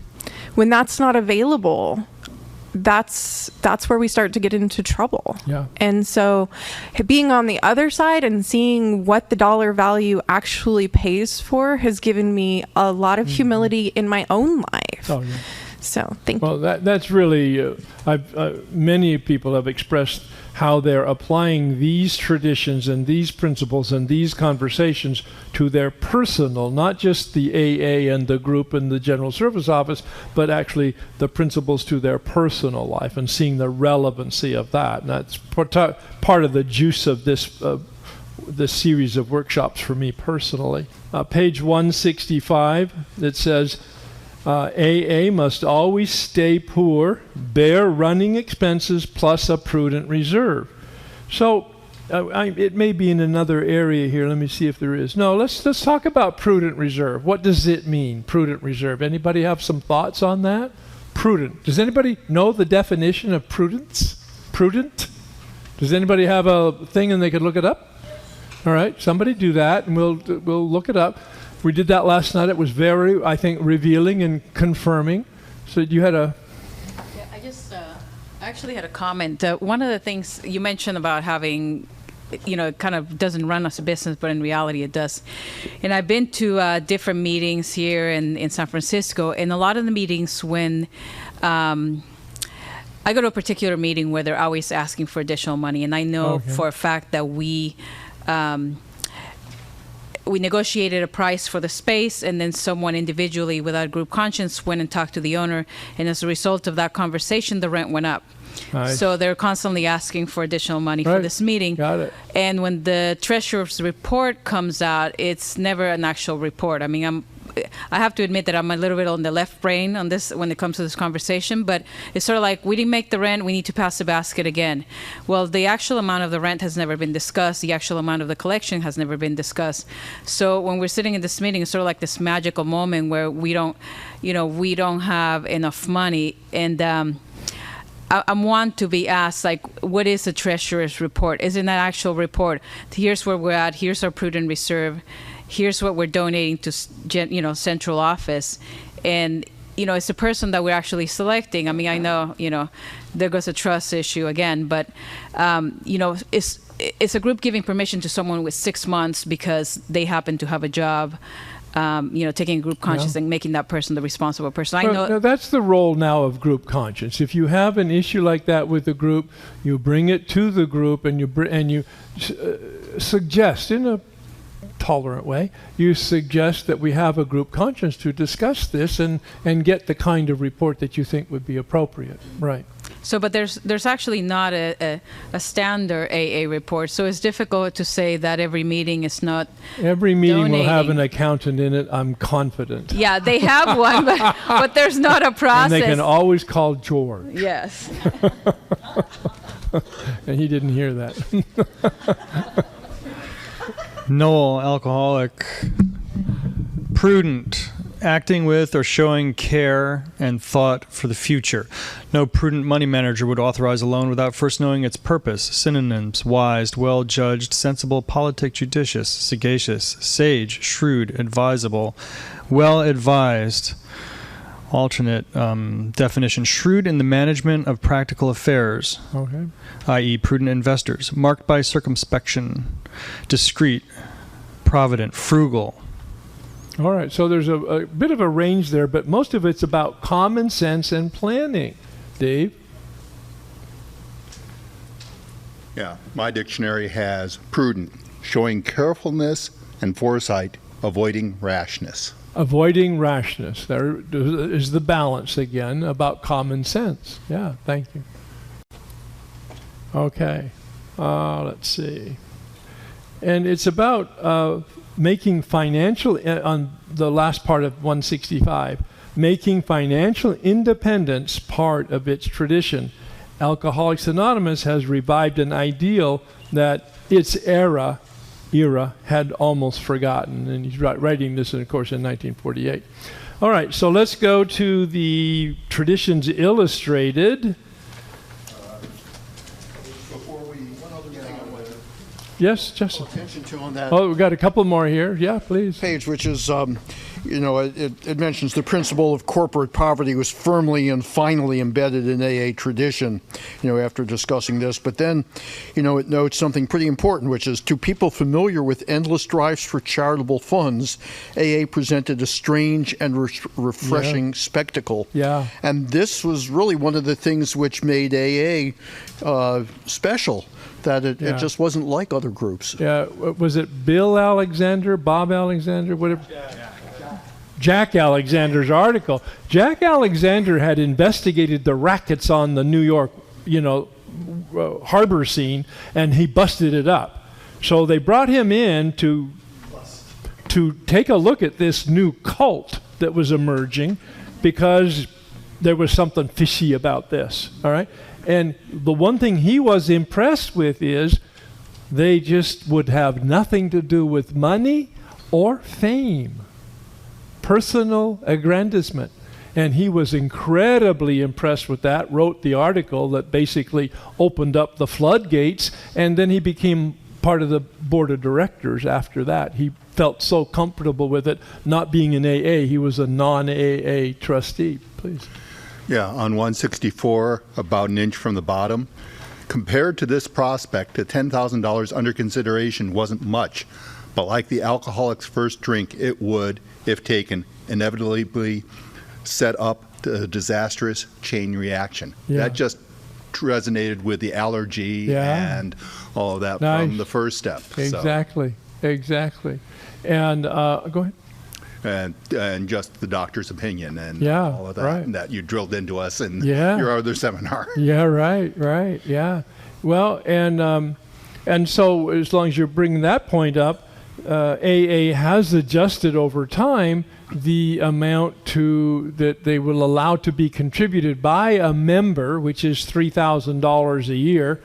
that's not available, that's where we start to get into trouble. Yeah. And so being on the other side and seeing what the dollar value actually pays for has given me a lot of humility in my own life. Oh, yeah. So thank you. Well, that's really, many people have expressed how they're applying these traditions and these principles and these conversations to their personal, not just the AA and the group and the General Service Office, but actually the principles to their personal life and seeing the relevancy of that. And that's part of the juice of this series of workshops for me personally. Page 165, it says, AA must always stay poor, bear running expenses plus a prudent reserve. So it may be in another area here. Let me see if there is. No, let's talk about prudent reserve. What does it mean, prudent reserve? Anybody have some thoughts on that? Prudent. Does anybody know the definition of prudence? Prudent? Does anybody have a thing and they could look it up? All right, somebody do that and we'll look it up. We did that last night. It was very, I think, revealing and confirming. So you had a... Yeah, I actually had a comment. One of the things you mentioned about having, it kind of doesn't run as a business, but in reality it does. And I've been to different meetings here in San Francisco, and a lot of the meetings when I go to a particular meeting where they're always asking for additional money, and I know for a fact that we negotiated a price for the space, and then someone individually without group conscience went and talked to the owner, and as a result of that conversation, the rent went up. Nice. So they're constantly asking for additional money for this meeting. Got it. And when the treasurer's report comes out, it's never an actual report. I mean, I have to admit that I'm a little bit on the left brain on this when it comes to this conversation, but it's sort of like, we didn't make the rent, we need to pass the basket again. Well, the actual amount of the rent has never been discussed. The actual amount of the collection has never been discussed. So when we're sitting in this meeting, it's sort of like this magical moment where we don't have enough money. And I want to be asked, like, what is the treasurer's report? Isn't that actual report? Here's where we're at. Here's our prudent reserve. Here's what we're donating to, central office. And, it's the person that we're actually selecting. I mean, I know, there goes a trust issue again, but, it's a group giving permission to someone with 6 months because they happen to have a job, taking group conscience and making that person the responsible person. Now that's the role now of group conscience. If you have an issue like that with the group, you bring it to the group and you suggest in a tolerant way, you suggest that we have a group conscience to discuss this and get the kind of report that you think would be appropriate. Right. So, but there's actually not a standard AA report, so it's difficult to say that every meeting is not Every meeting donating. will have an accountant in it, I'm confident. Yeah, they have one, but there's not a process. And they can always call George. Yes. And he didn't hear that. Noel, alcoholic, prudent, acting with or showing care and thought for the future. No prudent money manager would authorize a loan without first knowing its purpose. Synonyms: wise, well-judged, sensible, politic, judicious, sagacious, sage, shrewd, advisable, well-advised. Alternate definition: shrewd in the management of practical affairs, i.e. prudent investors, marked by circumspection, discreet, provident, frugal. All right, so there's a bit of a range there, but most of it's about common sense and planning. Dave? Yeah, my dictionary has prudent, showing carefulness and foresight, avoiding rashness. Avoiding rashness. There is the balance again about common sense. Yeah, thank you. Okay, let's see. And it's about making financial, on the last part of 165, making financial independence part of its tradition. Alcoholics Anonymous has revived an ideal that its era had almost forgotten. And he's writing this, of course, in 1948. All right, so let's go to the Traditions Illustrated. Yes, Justin. Attention to on that. Oh, we've got a couple more here. Yeah, please. Page, which is, it mentions the principle of corporate poverty was firmly and finally embedded in AA tradition, after discussing this. But then, it notes something pretty important, which is to people familiar with endless drives for charitable funds, AA presented a strange and refreshing spectacle. Yeah. And this was really one of the things which made AA special. That it just wasn't like other groups. Yeah, was it Bill Alexander, Bob Alexander, whatever? Jack Alexander's article. Jack Alexander had investigated the rackets on the New York, harbor scene, and he busted it up. So they brought him in to take a look at this new cult that was emerging, because there was something fishy about this. All right. And the one thing he was impressed with is they just would have nothing to do with money or fame, personal aggrandizement. And he was incredibly impressed with that, wrote the article that basically opened up the floodgates, and then he became part of the board of directors after that. He felt so comfortable with it, not being an AA. He was a non-AA trustee. Please. Yeah, on 164, about an inch from the bottom. Compared to this prospect, the $10,000 under consideration wasn't much, but like the alcoholic's first drink, it would, if taken, inevitably set up the disastrous chain reaction. Yeah. That just resonated with the allergy and all of that from the first step. Exactly, exactly. And go ahead. And just the doctor's opinion and all of that, right. that you drilled into us in your other seminar. Yeah, right, yeah. Well, and so as long as you're bringing that point up, AA has adjusted over time the amount that they will allow to be contributed by a member, which is $3,000 a year.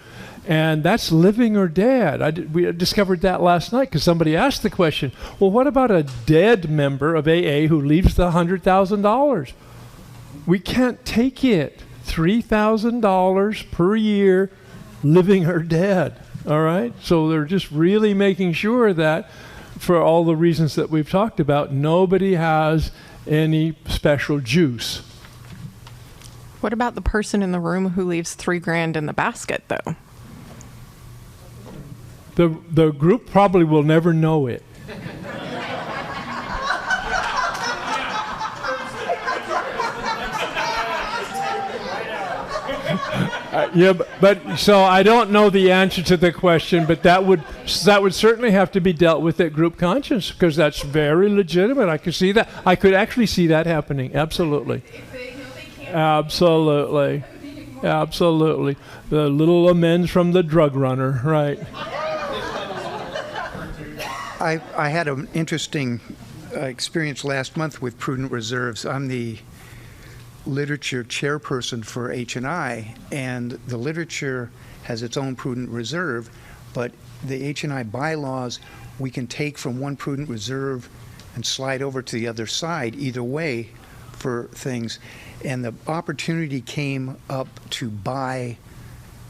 And that's living or dead. We discovered that last night because somebody asked the question, well, what about a dead member of AA who leaves the $100,000? We can't take it. $3,000 per year, living or dead. All right? So they're just really making sure that for all the reasons that we've talked about, nobody has any special juice. What about the person in the room who leaves $3,000 in the basket, though? The group probably will never know it. But so I don't know the answer to the question, but that would certainly have to be dealt with at group conscience, because that's very legitimate. I could see that. I could actually see that happening. Absolutely. Absolutely. Absolutely. The little amends from the drug runner, right? I had an interesting experience last month with Prudent Reserves. I'm the literature chairperson for H&I, and the literature has its own Prudent Reserve, but the H&I bylaws, we can take from one Prudent Reserve and slide over to the other side, either way, for things. And the opportunity came up to buy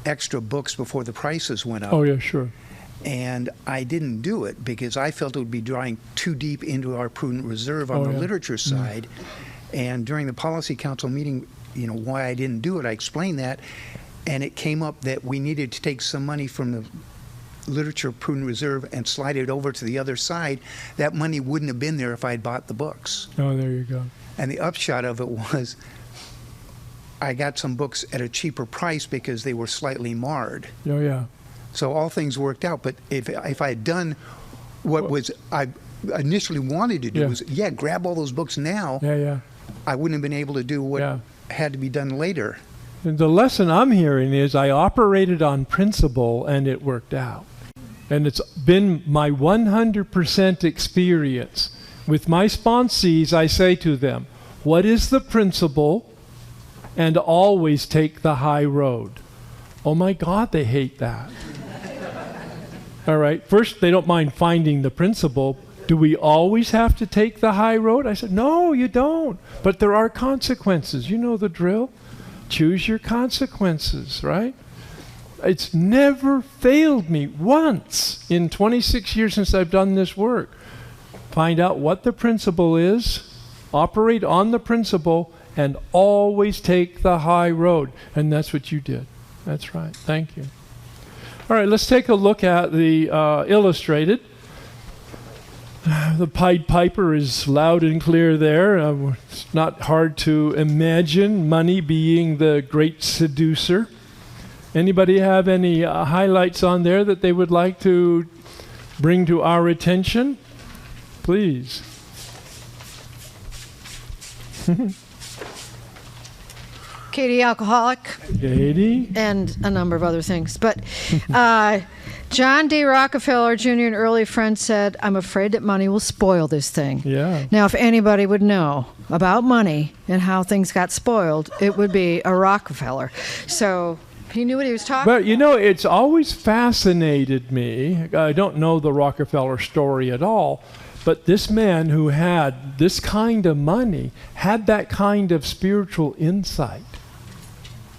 extra books before the prices went up. Oh, yeah, sure. And I didn't do it because I felt it would be drawing too deep into our Prudent Reserve on the literature side. And during the Policy Council meeting, why I didn't do it, I explained that. And it came up that we needed to take some money from the literature of Prudent Reserve and slide it over to the other side, that money wouldn't have been there if I'd bought the books. Oh, there you go. And the upshot of it was I got some books at a cheaper price because they were slightly marred. Oh, yeah. So all things worked out. But if I had done what was I initially wanted to do was, grab all those books now, I wouldn't have been able to do what had to be done later. And the lesson I'm hearing is I operated on principle and it worked out. And it's been my 100% experience. With my sponsees, I say to them, what is the principle? And always take the high road. Oh my God, they hate that. All right, first, they don't mind finding the principle. Do we always have to take the high road? I said, no, you don't. But there are consequences. You know the drill. Choose your consequences, right? It's never failed me once in 26 years since I've done this work. Find out what the principle is, operate on the principle, and always take the high road. And that's what you did. That's right. Thank you. All right, let's take a look at the illustrated. The Pied Piper is loud and clear there. It's not hard to imagine money being the great seducer. Anybody have any highlights on there that they would like to bring to our attention? Please. Katie, alcoholic. Katie. And a number of other things. But John D. Rockefeller Jr., an early friend, said, I'm afraid that money will spoil this thing. Yeah. Now, if anybody would know about money and how things got spoiled, it would be a Rockefeller. So he knew what he was talking about. But, you know, it's always fascinated me. I don't know the Rockefeller story at all. But this man who had this kind of money had that kind of spiritual insight.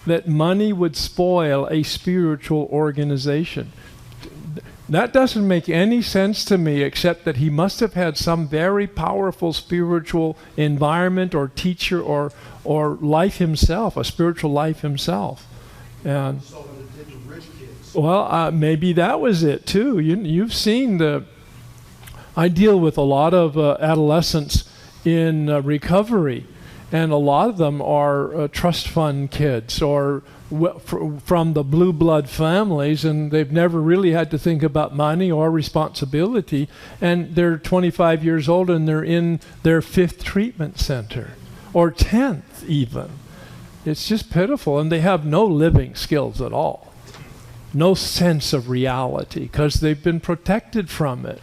That money would spoil a spiritual organization. That doesn't make any sense to me, except that he must have had some very powerful spiritual environment or teacher or life himself, a spiritual life himself. And well, maybe that was it too. You've seen I deal with a lot of adolescents in recovery. And a lot of them are trust fund kids or from the blue blood families, and they've never really had to think about money or responsibility. And they're 25 years old and they're in their 5th treatment center or 10th even. It's just pitiful. And they have no living skills at all. No sense of reality because they've been protected from it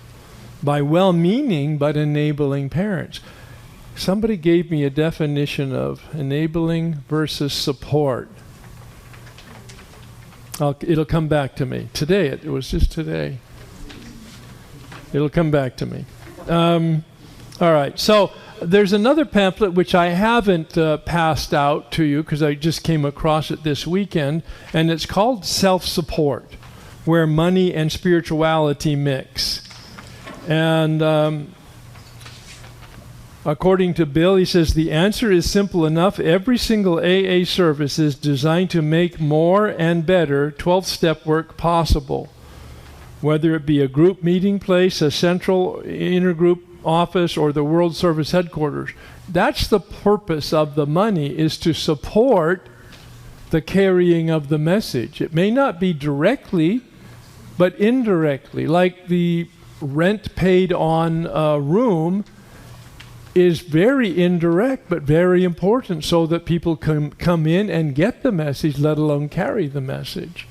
by well-meaning but enabling parents. Somebody gave me a definition of enabling versus support. It'll come back to me. Today, it was just today. It'll come back to me. All right, so there's another pamphlet which I haven't passed out to you because I just came across it this weekend, and it's called Self-Support, Where Money and Spirituality Mix. And according to Bill, he says, the answer is simple enough. Every single AA service is designed to make more and better 12-step work possible. Whether it be a group meeting place, a central intergroup office, or the World Service headquarters. That's the purpose of the money, is to support the carrying of the message. It may not be directly, but indirectly. Like the rent paid on a room is very indirect but very important so that people can come in and get the message, let alone carry the message.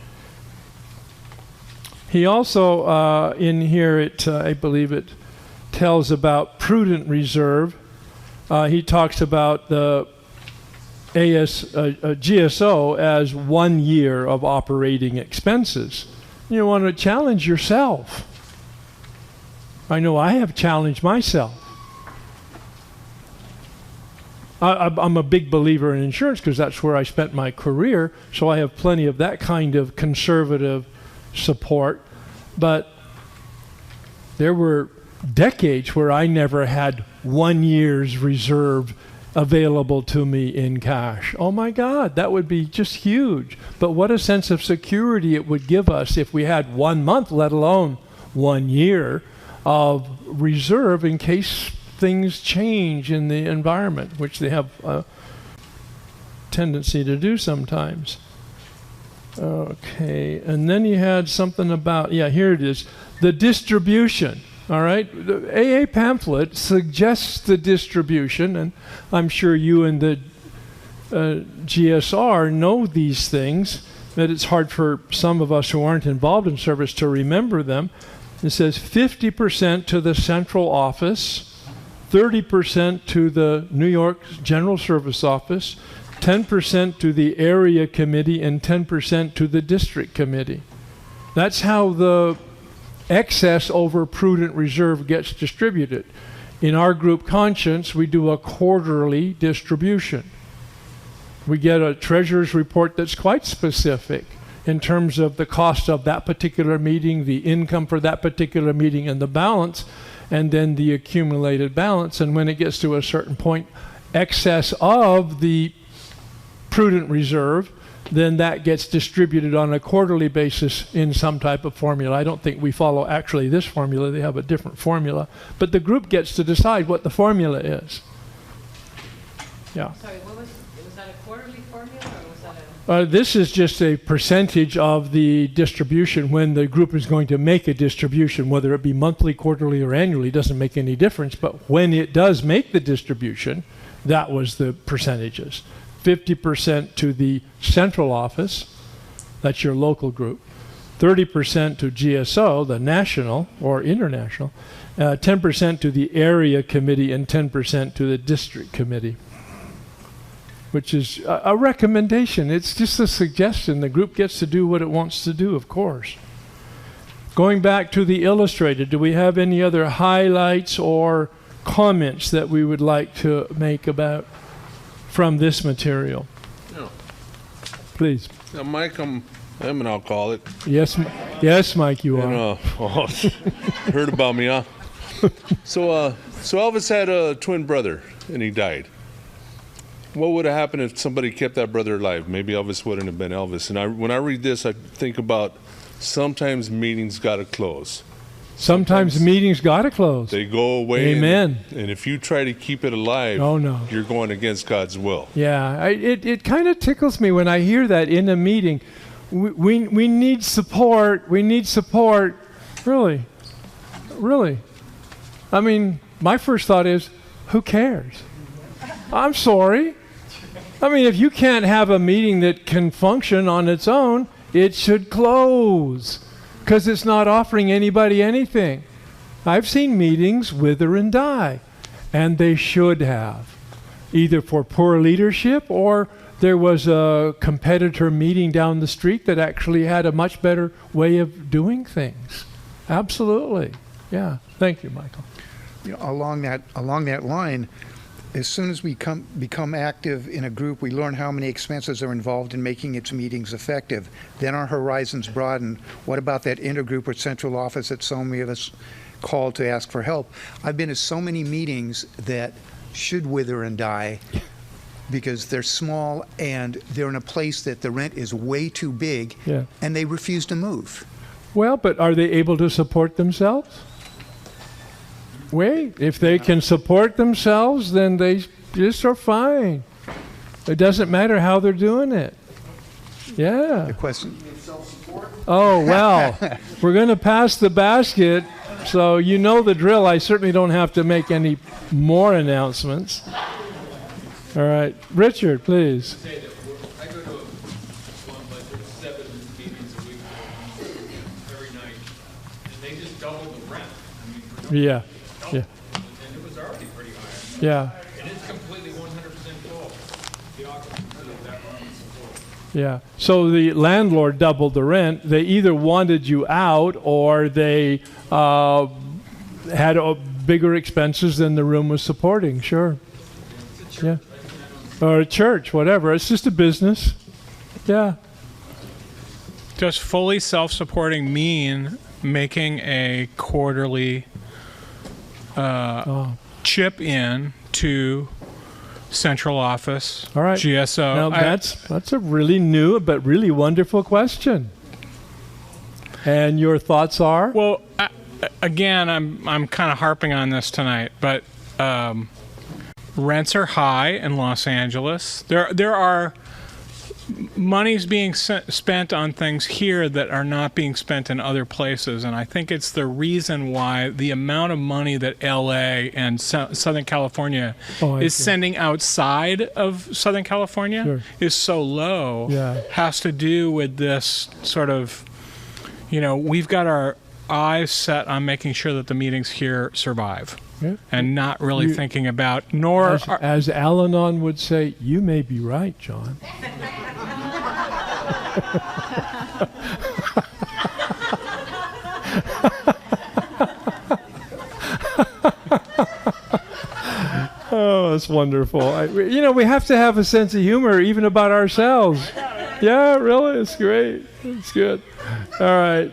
He also, in here, I believe it tells about Prudent Reserve. He talks about the GSO as 1 year of operating expenses. You want to challenge yourself. I know I have challenged myself. I'm a big believer in insurance because that's where I spent my career, so I have plenty of that kind of conservative support. But there were decades where I never had 1 year's reserve available to me in cash. Oh my God, that would be just huge. But what a sense of security it would give us if we had 1 month, let alone 1 year, of reserve in case things change in the environment, which they have a tendency to do sometimes. Okay, and then you had something about, yeah, here it is, the distribution. All right, the AA pamphlet suggests the distribution, and I'm sure you and the GSR know these things, that it's hard for some of us who aren't involved in service to remember them. It says 50% to the central office, 30% to the New York General Service Office, 10% to the area committee, and 10% to the district committee. That's how the excess over Prudent Reserve gets distributed. In our group Conscience, we do a quarterly distribution. We get a treasurer's report that's quite specific in terms of the cost of that particular meeting, the income for that particular meeting, and the balance, and then the accumulated balance. And when it gets to a certain point, excess of the Prudent Reserve, then that gets distributed on a quarterly basis in some type of formula. I don't think we follow actually this formula. They have a different formula. But the group gets to decide what the formula is. Yeah. Sorry, was that a quarterly formula or was that a... This is just a percentage of the distribution when the group is going to make a distribution, whether it be monthly, quarterly, or annually, doesn't make any difference. But when it does make the distribution, that was the percentages. 50% to the central office, that's your local group, 30% to GSO, the national or international, 10% to the area committee, and 10% to the district committee, which is a recommendation. It's just a suggestion. The group gets to do what it wants to do, of course. Going back to the illustrated, do we have any other highlights or comments that we would like to make about from this material? Yeah. Please. Now, Mike, I'm an alcoholic. Yes, yes, Mike, you are. Heard about me, huh? So Elvis had a twin brother, and he died. What would have happened if somebody kept that brother alive? Maybe Elvis wouldn't have been Elvis. And when I read this, I think about sometimes meetings got to close. Sometimes meetings got to close. They go away. Amen. And if you try to keep it alive, oh, no, you're going against God's will. Yeah, it kind of tickles me when I hear that in a meeting. We need support. We need support. Really? Really? I mean, my first thought is, who cares? I'm sorry. I mean, if you can't have a meeting that can function on its own, it should close. Because it's not offering anybody anything. I've seen meetings wither and die, and they should have, either for poor leadership or there was a competitor meeting down the street that actually had a much better way of doing things. Absolutely. Yeah. Thank you, Michael. You know, along that line, as soon as we become active in a group, we learn how many expenses are involved in making its meetings effective. Then our horizons broaden. What about that intergroup or central office that so many of us call to ask for help? I've been to so many meetings that should wither and die because they're small and they're in a place that the rent is way too big, yeah, and they refuse to move. Well, but are they able to support themselves? Wait, if they can support themselves, then they just are fine. It doesn't matter how they're doing it. Yeah. The question. Oh, well, we're going to pass the basket, so you know the drill. I certainly don't have to make any more announcements. All right. Richard, please. I go to one, but there's 7 meetings a week every night, and they just double the rent. I mean, for Yeah. Yeah. And it was already pretty high. Yeah. And it's completely 100% full. The occupancy of that room is full. Yeah. So the landlord doubled the rent. They either wanted you out or they had bigger expenses than the room was supporting. Sure. Yeah. Or a church, whatever. It's just a business. Yeah. Does fully self-supporting mean making a quarterly chip in to central office, All right. GSO. Now that's a really new but really wonderful question. And your thoughts are? Well, again, I'm kind of harping on this tonight, but rents are high in Los Angeles. There are money's being spent on things here that are not being spent in other places, and I think it's the reason why the amount of money that LA and Southern California is sending outside of Southern California is so low. Has to do with this sort of, we've got our eyes set on making sure that the meetings here survive. And not really thinking about, as Al-Anon would say, you may be right, John. Oh, that's wonderful. We have to have a sense of humor even about ourselves. Yeah, really, it's great. It's good. All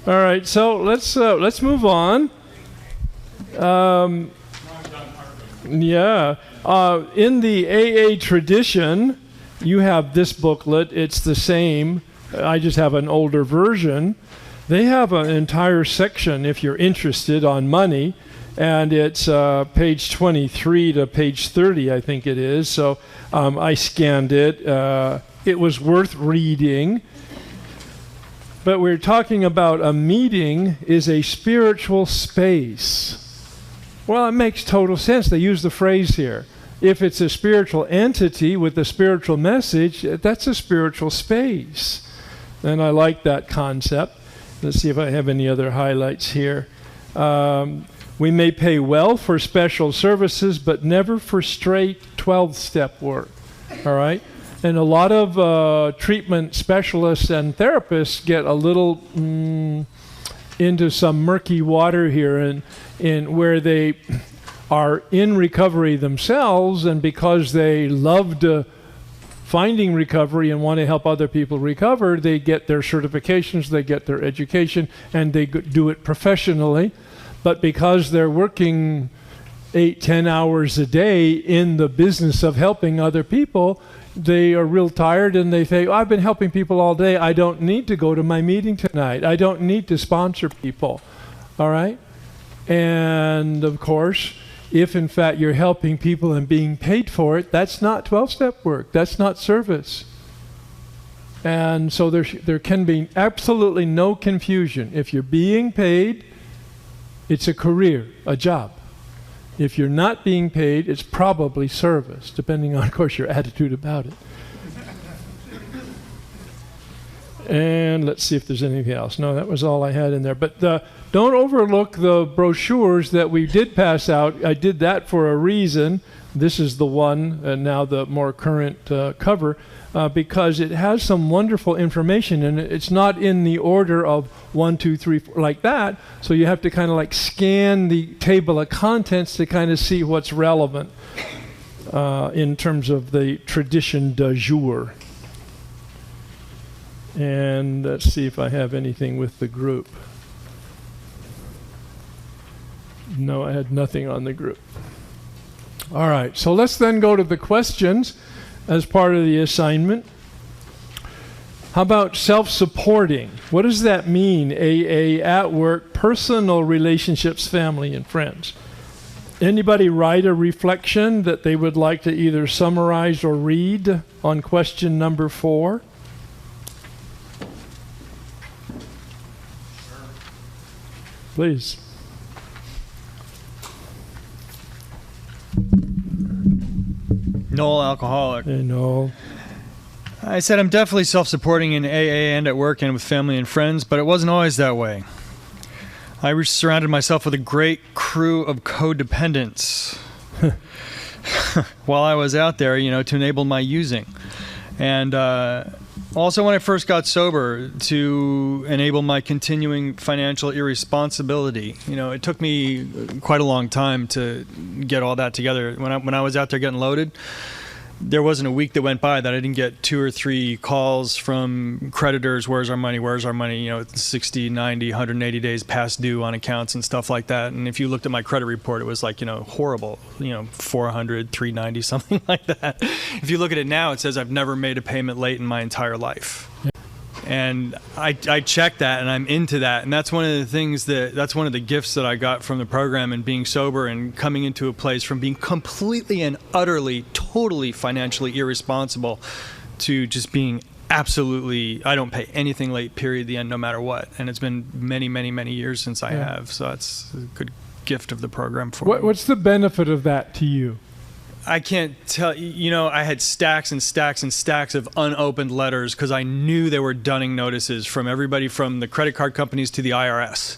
right. So let's move on. In the AA tradition, you have this booklet. It's the same. I just have an older version. They have an entire section, if you're interested, on money, and it's page 23 to page 30, I think it is. So I scanned it. It was worth reading. But we're talking about a meeting is a spiritual space. Well, it makes total sense. They use the phrase here. If it's a spiritual entity with a spiritual message, that's a spiritual space. And I like that concept. Let's see if I have any other highlights here. We may pay well for special services, but never for straight 12-step work. All right? And a lot of treatment specialists and therapists get a little into some murky water here, in where they are in recovery themselves, and because they loved finding recovery and want to help other people recover, they get their certifications, they get their education, and they do it professionally. But because they're working 8-10 hours a day in the business of helping other people, they are real tired, and they say, I've been helping people all day. I don't need to go to my meeting tonight. I don't need to sponsor people. All right? And of course, if in fact you're helping people and being paid for it, that's not 12-step work. That's not service. And so there can be absolutely no confusion. If you're being paid, it's a career, a job. If you're not being paid, it's probably service, depending on, of course, your attitude about it. And let's see if there's anything else. No, that was all I had in there. But don't overlook the brochures that we did pass out. I did that for a reason. This is the one, and now the more current cover, because it has some wonderful information, and it's not in the order of 1, 2, 3, 4, like that. So you have to kind of like scan the table of contents to kind of see what's relevant in terms of the tradition du jour. And let's see if I have anything with the group. No, I had nothing on the group. All right, so let's then go to the questions as part of the assignment. How about self-supporting? What does that mean? AA at work, personal relationships, family, and friends. Anybody write a reflection that they would like to either summarize or read on question number 4? Please. Noel, alcoholic. Hey, Noel. I said I'm definitely self-supporting in AA and at work and with family and friends, but it wasn't always that way. I surrounded myself with a great crew of codependents while I was out there, to enable my using. And also when I first got sober, to enable my continuing financial irresponsibility. It took me quite a long time to get all that together. When I was out there getting loaded, there wasn't a week that went by that I didn't get 2 or 3 calls from creditors. Where's our money? Where's our money? You know, 60, 90, 180 days past due on accounts and stuff like that. And if you looked at my credit report, it was like, you know, horrible, you know, 400, 390, something like that. If you look at it now, it says I've never made a payment late in my entire life. And I check that, and I'm into that. And that's one of the things that's one of the gifts that I got from the program, and being sober and coming into a place from being completely and utterly, totally financially irresponsible to just being absolutely, I don't pay anything late, period, the end, no matter what. And it's been many, many, many years since I have. So that's a good gift of the program for me. What's the benefit of that to you? I can't tell you, know, I had stacks and stacks and stacks of unopened letters because I knew there were dunning notices from everybody from the credit card companies to the IRS.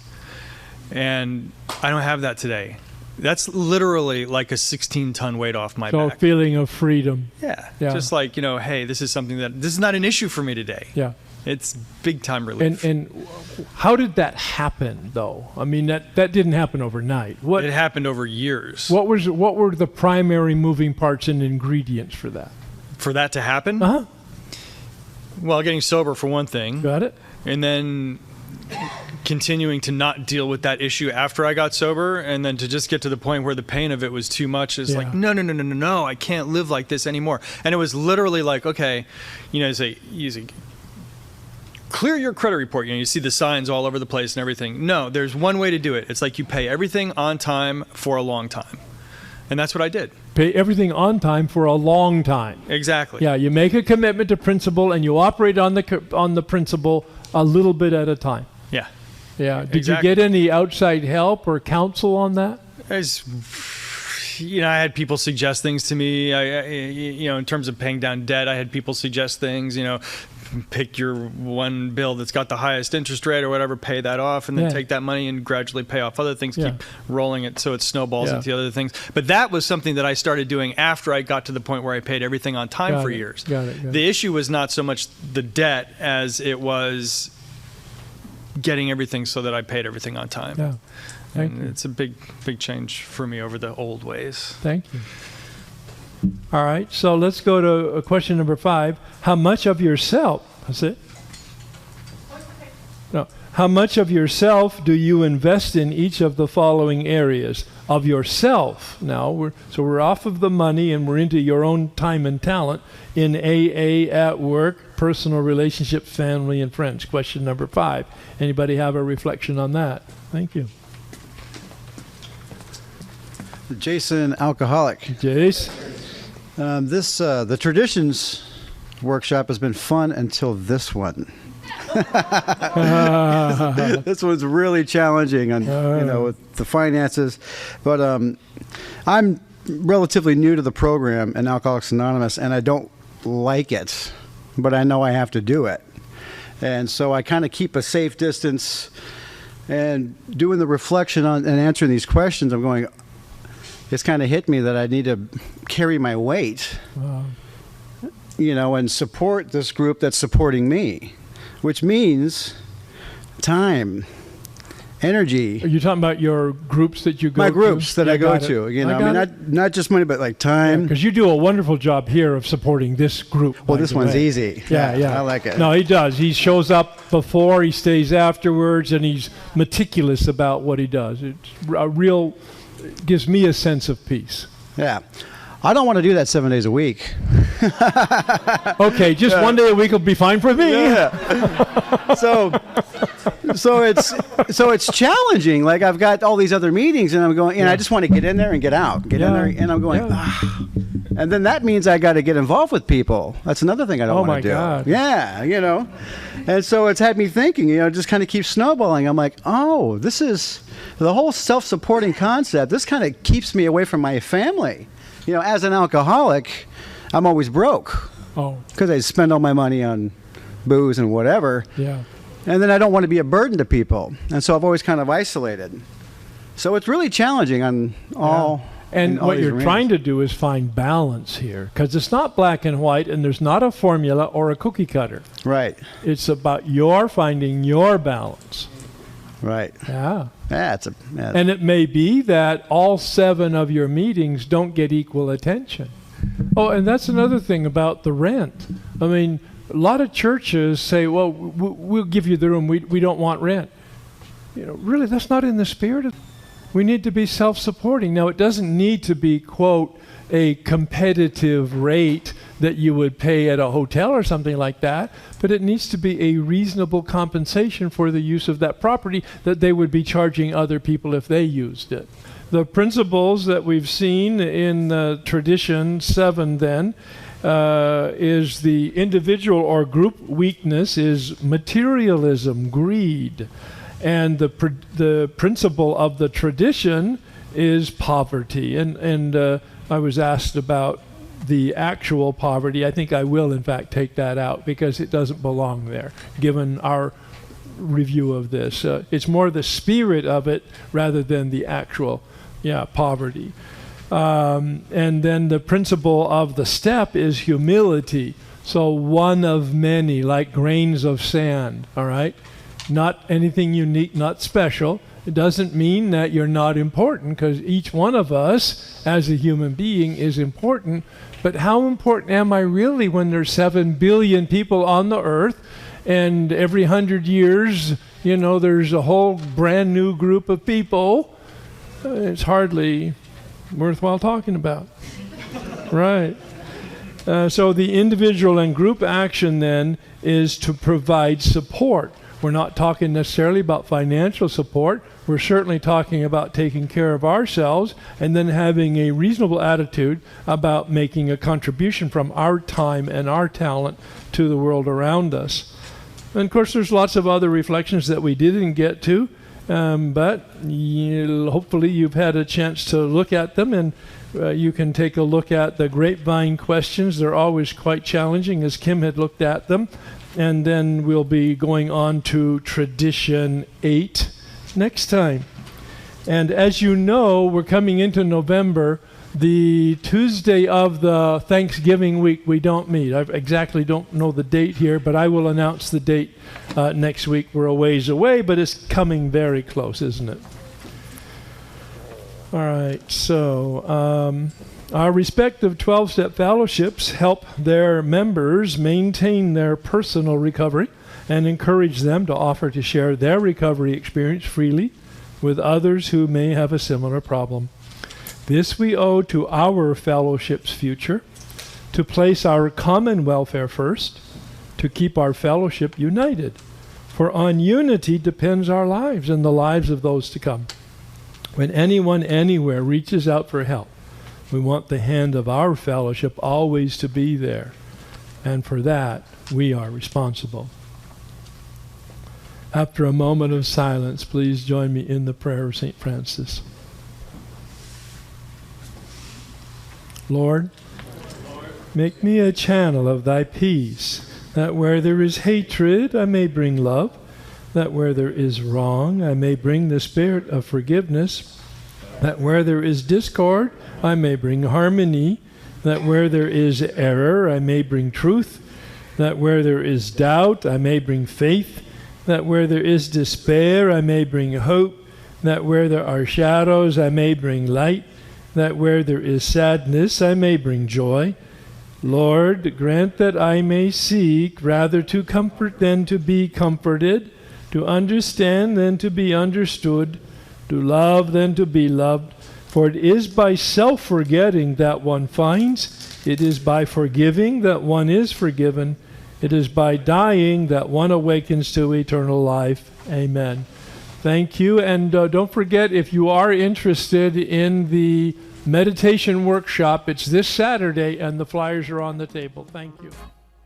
And I don't have that today. That's literally like a 16-ton weight off my back. So a feeling of freedom. Yeah. Just like, you know, hey, this is not an issue for me today. Yeah. It's big time relief. And how did that happen, though? I mean, that didn't happen overnight. It happened over years. What were the primary moving parts and ingredients for that? For that to happen? Uh-huh. Well, getting sober for one thing. Got it. And then continuing to not deal with that issue after I got sober, and then to just get to the point where the pain of it was too much. It's like, no, I can't live like this anymore. And it was literally like, okay, you know, you say, clear your credit report. You know, you see the signs all over the place and everything. No, there's one way to do it. It's like you pay everything on time for a long time. And that's what I did. Pay everything on time for a long time. Exactly. Yeah, you make a commitment to principle and you operate on the principle a little bit at a time. Yeah. Yeah. Did you get any outside help or counsel on that? You know, I had people suggest things to me. You know, in terms of paying down debt, I had people suggest things, you know, pick your one bill that's got the highest interest rate or whatever, pay that off, and then take that money and gradually pay off other things, keep rolling it so it snowballs into other things. But that was something that I started doing after I got to the point where I paid everything on time for years. Got it. The issue was not so much the debt as it was getting everything so that I paid everything on time. Yeah. Thank you. It's a big change for me over the old ways. Thank you. All right, so let's go to question number 5. How much of yourself, that's it? No. How much of yourself do you invest in each of the following areas? Of yourself. Now, we're off of the money and we're into your own time and talent in AA, at work, personal relationships, family, and friends. Question number 5. Anybody have a reflection on that? Thank you. Jason, alcoholic. Jace. The traditions workshop has been fun until this one. This one's really challenging on, you know, with the finances. But I'm relatively new to the program in Alcoholics Anonymous, and I don't like it, but I know I have to do it. And so I kind of keep a safe distance, and doing the reflection on and answering these questions, I'm going, it's kind of hit me that I need to carry my weight, you know, and support this group that's supporting me, which means time, energy. Are you talking about your groups that you go to? My groups that I go to, you know, I mean, not just money, but like time. Because you do a wonderful job here of supporting this group. Well, this one's easy. Yeah. I like it. No, he does. He shows up before, he stays afterwards, and he's meticulous about what he does. It's a real, gives me a sense of peace. Yeah. I don't want to do that 7 days a week. Okay, just 1 day a week will be fine for me. Yeah. So it's challenging. Like, I've got all these other meetings, and I'm going, and I just want to get in there and get out, get in there, and I'm going, and then that means I got to get involved with people. That's another thing I don't want to do. Oh my God. Yeah, you know, and so it's had me thinking. You know, just kind of keeps snowballing. I'm like, oh, this is the whole self-supporting concept. This kind of keeps me away from my family. You know, as an alcoholic, I'm always broke. Oh. Because I spend all my money on booze and whatever. Yeah. And then I don't want to be a burden to people. And so I've always kind of isolated. So it's really challenging on all. And what you're trying to do is find balance here. Because it's not black and white, and there's not a formula or a cookie cutter. Right. It's about your finding your balance. Right. Yeah. Yeah, and it may be that all 7 of your meetings don't get equal attention. Oh, and that's another thing about the rent. I mean, a lot of churches say, well, we'll give you the room. We don't want rent. Really, that's not in the spirit of. We need to be self-supporting. Now, it doesn't need to be, quote, a competitive rate that you would pay at a hotel or something like that, but it needs to be a reasonable compensation for the use of that property that they would be charging other people if they used it. The principles that we've seen in Tradition 7 then is the individual or group weakness is materialism, greed. And the principle of the tradition is poverty. And I was asked about the actual poverty. I think I will, in fact, take that out because it doesn't belong there, given our review of this. It's more the spirit of it rather than the actual, poverty. And then the principle of the step is humility. So one of many, like grains of sand, all right? Not anything unique, not special. It doesn't mean that you're not important, because each one of us as a human being is important. But how important am I really when there's 7 billion people on the earth, and every 100 years, there's a whole brand new group of people? It's hardly worthwhile talking about. Right. So the individual and group action then is to provide support. We're not talking necessarily about financial support. We're certainly talking about taking care of ourselves and then having a reasonable attitude about making a contribution from our time and our talent to the world around us. And of course, there's lots of other reflections that we didn't get to, but hopefully you've had a chance to look at them, and you can take a look at the grapevine questions. They're always quite challenging, as Kim had looked at them. And then we'll be going on to Tradition 8 next time. And as you know, we're coming into November. The Tuesday of the Thanksgiving week, we don't meet. I exactly don't know the date here, but I will announce the date next week. We're a ways away, but it's coming very close, isn't it? All right, so our respective 12-step fellowships help their members maintain their personal recovery and encourage them to offer to share their recovery experience freely with others who may have a similar problem. This we owe to our fellowship's future, to place our common welfare first, to keep our fellowship united. For on unity depends our lives and the lives of those to come. When anyone anywhere reaches out for help, we want the hand of our fellowship always to be there. And for that, we are responsible. After a moment of silence, please join me in the prayer of St. Francis. Lord, make me a channel of thy peace, that where there is hatred, I may bring love, that where there is wrong, I may bring the spirit of forgiveness, that where there is discord, I may bring harmony, that where there is error, I may bring truth, that where there is doubt, I may bring faith, that where there is despair, I may bring hope, that where there are shadows, I may bring light, that where there is sadness, I may bring joy. Lord, grant that I may seek rather to comfort than to be comforted, to understand than to be understood, to love than to be loved. For it is by self-forgetting that one finds, it is by forgiving that one is forgiven, it is by dying that one awakens to eternal life. Amen. Thank you, and don't forget, if you are interested in the meditation workshop, it's this Saturday, and the flyers are on the table. Thank you.